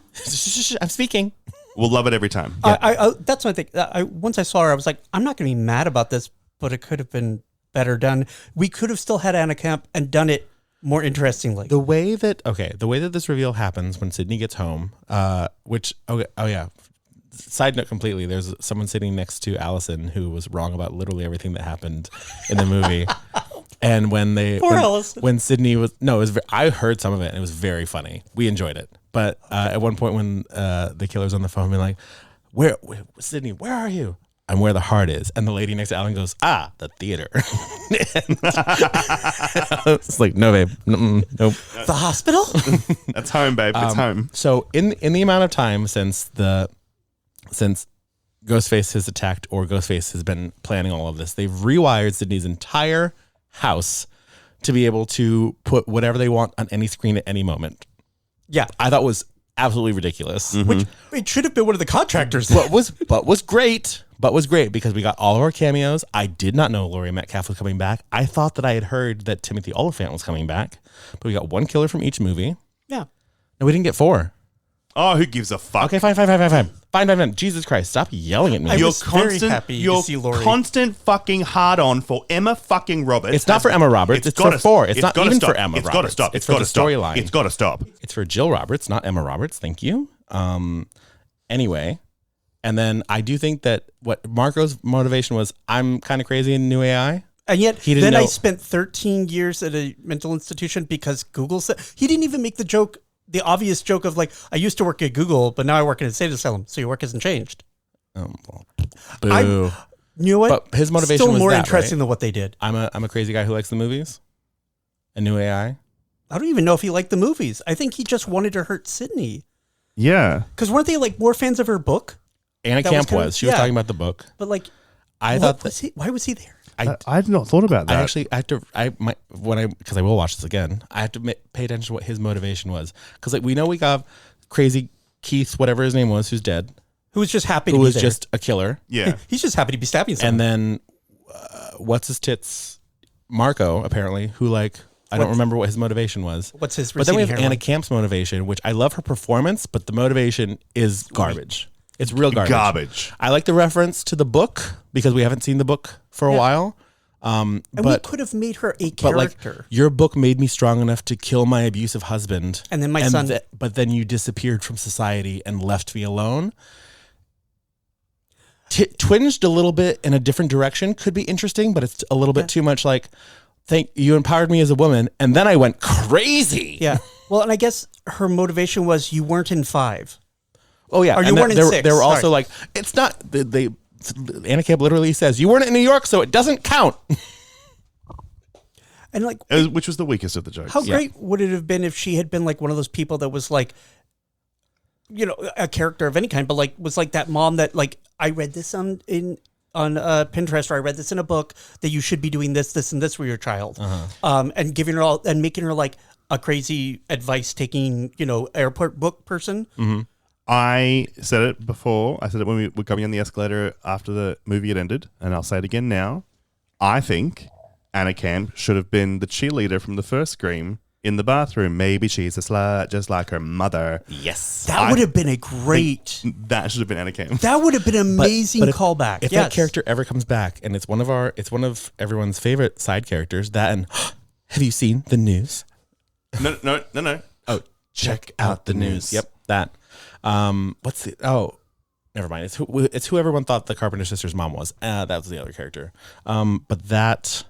I'm speaking. We'll love it every time. That's what I think. Once I saw her, I was like, I'm not going to be mad about this, but it could have been better done. We could have still had Anna Camp and done it more interestingly. The way that this reveal happens when Sydney gets home, side note completely, there's someone sitting next to Allison who was wrong about literally everything that happened in the movie. And when Sydney was, I heard some of it and it was very funny. We enjoyed it. But at one point when the killer's on the phone, being like, where Sydney, where are you? I'm where the heart is. And the lady next to Alan goes, the theater. It's like, no, babe. Nope. The hospital? That's home, babe. It's home. So in the amount of time since Ghostface has attacked or Ghostface has been planning all of this, they've rewired Sydney's entire house to be able to put whatever they want on any screen at any moment. Yeah. I thought was absolutely ridiculous. Which it should have been one of the contractors. But was great because we got all of our cameos. I did not know Laurie Metcalf was coming back. I thought that I had heard that Timothy Olyphant was coming back, but we got 1 killer from each movie. Yeah. No, we didn't get 4. Oh, who gives a fuck? Okay, fine. Jesus Christ, stop yelling at me. I was very happy to see Laurie. Constant fucking hard on for Emma fucking Roberts. It's not for Emma Roberts. It's for 4. It's not even for Emma Roberts. It's got to stop. It's for the storyline. It's got to stop. It's for Jill Roberts, not Emma Roberts. Thank you. Anyway, and then I do think that what Marco's motivation was, I'm kind of crazy in new AI. And yet, then I spent 13 years at a mental institution because Google said, he didn't even make the obvious joke of like, I used to work at Google, but now I work in a state asylum, so your work hasn't changed. Oh, well, boo. You know what? But his motivation still was more that, interesting right? than what they did. I'm a crazy guy who likes the movies. A new AI. I don't even know if he liked the movies. I think he just wanted to hurt Sydney. Yeah. Because weren't they like more fans of her book? Anna Camp was. She was talking about the book. But like, why was he there? I had not thought about that. Because I will watch this again. I have to pay attention to what his motivation was. Because like we know we got crazy Keith, whatever his name was, who's dead, who was just happy to be who was there. just a killer. Yeah, he's just happy to be stabbing someone. And then what's his tits, Marco apparently, who like I don't remember what his motivation was. What's his? But then we have Anna Camp's motivation, which I love her performance, but the motivation is garbage. It's real garbage. Garbage. I like the reference to the book because we haven't seen the book for a while. And we could have made her a character. Like, your book made me strong enough to kill my abusive husband. And then my son. But then you disappeared from society and left me alone. Twinged a little bit in a different direction could be interesting, but it's a little bit too much like, you empowered me as a woman, and then I went crazy. Yeah. Well, and I guess her motivation was you weren't in 5. Oh, yeah. Or you weren't in 6. They were also like, it's not, Anna Camp literally says, you weren't in New York, so it doesn't count. And like, which was the weakest of the jokes. How great would it have been if she had been like one of those people that was like, you know, a character of any kind, but like was like that mom that like, I read this on Pinterest, or I read this in a book that you should be doing this, this, and this for your child, and giving her all and making her like a crazy advice taking, you know, airport book person. Mm-hmm. I said it before. I said it when we were coming on the escalator after the movie had ended, and I'll say it again now. I think Anna Camp should have been the cheerleader from the first Scream in the bathroom. Maybe she's a slut, just like her mother. Yes. That would have been a great... That should have been Anna Camp. That would have been an amazing callback. If that character ever comes back, and it's one of everyone's favorite side characters, that and have you seen the news? No. Oh, check out the news. Yep, that. What's the? Oh, never mind. It's who everyone thought the Carpenter sisters' mom was. That was the other character. But that,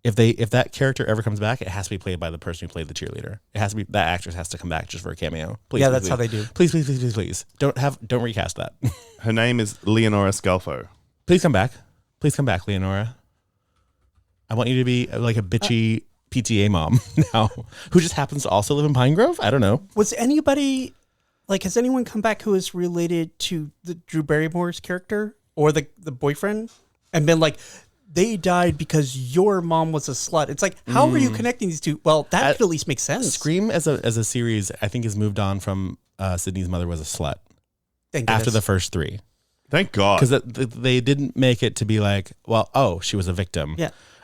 if that character ever comes back, it has to be played by the person who played the cheerleader. It has to be, that actress has to come back just for a cameo. Please, yeah, please, that's please. how they do. Please. Don't recast that. Her name is Leonora Scalfo. Please come back. Please come back, Leonora. I want you to be like a bitchy PTA mom now, who just happens to also live in Pine Grove. I don't know. Was anybody like? Has anyone come back who is related to the Drew Barrymore's character or the boyfriend, and been like, they died because your mom was a slut? It's like, how are you connecting these two? Well, that could at least make sense. Scream as a series, I think, has moved on from Sydney's mother was a slut. After the first 3. Thank God. Because they didn't make it to be like, well, oh, she was a victim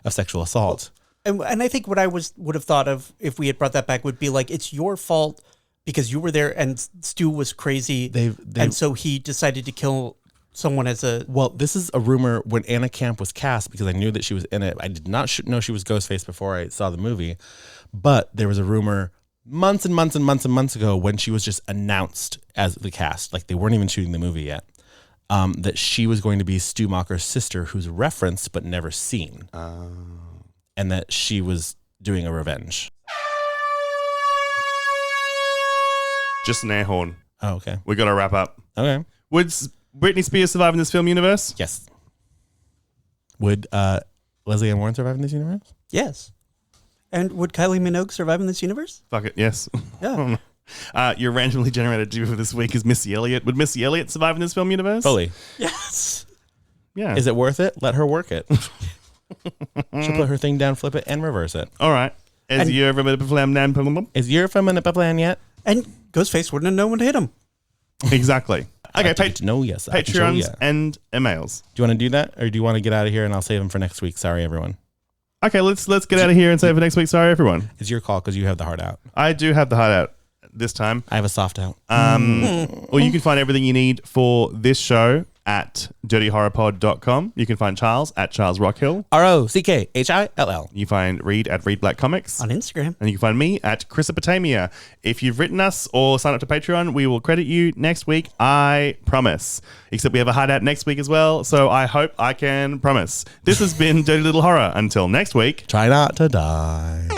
of sexual assault. And I think what I would have thought of if we had brought that back would be like, it's your fault because you were there and Stu was crazy. And so he decided to kill someone as a... Well, this is a rumor when Anna Camp was cast, because I knew that she was in it. I did not know she was Ghostface before I saw the movie. But there was a rumor months and months and months and months ago when she was just announced as the cast. Like they weren't even shooting the movie yet. That she was going to be Stu Macher's sister, who's referenced but never seen. And that she was doing a revenge. Just an air horn. Oh, okay. We got to wrap up. Okay. Would Britney Spears survive in this film universe? Yes. Would Leslie Ann Warren survive in this universe? Yes. And would Kylie Minogue survive in this universe? Fuck it, yes. Yeah. Your randomly generated duo for this week is Missy Elliott. Would Missy Elliott survive in this film universe? Fully. Yes. Yeah. Is it worth it? Let her work it. She'll put her thing down, flip it, and reverse it. All right. Is your feminine plan yet? And Ghostface wouldn't have known when to hit him. Exactly. Okay, yes. Patreons and emails. Do you want to do that, or do you want to get out of here and I'll save them for next week? Sorry, everyone. Okay, let's get out of here and save for next week. Sorry, everyone. It's your call because you have the heart out. I do have the heart out this time. I have a soft out. Well, you can find everything you need for this show at dirtylhorrorpod.com. You can find Charles at Charles Rockhill. ROCKHILL. You find Reed at Reed Black Comics on Instagram. And you can find me at Chrysopotamia. If you've written us or signed up to Patreon, we will credit you next week. I promise. Except we have a hideout next week as well, so I hope I can promise. This has been Dirty Little Horror. Until next week. Try not to die.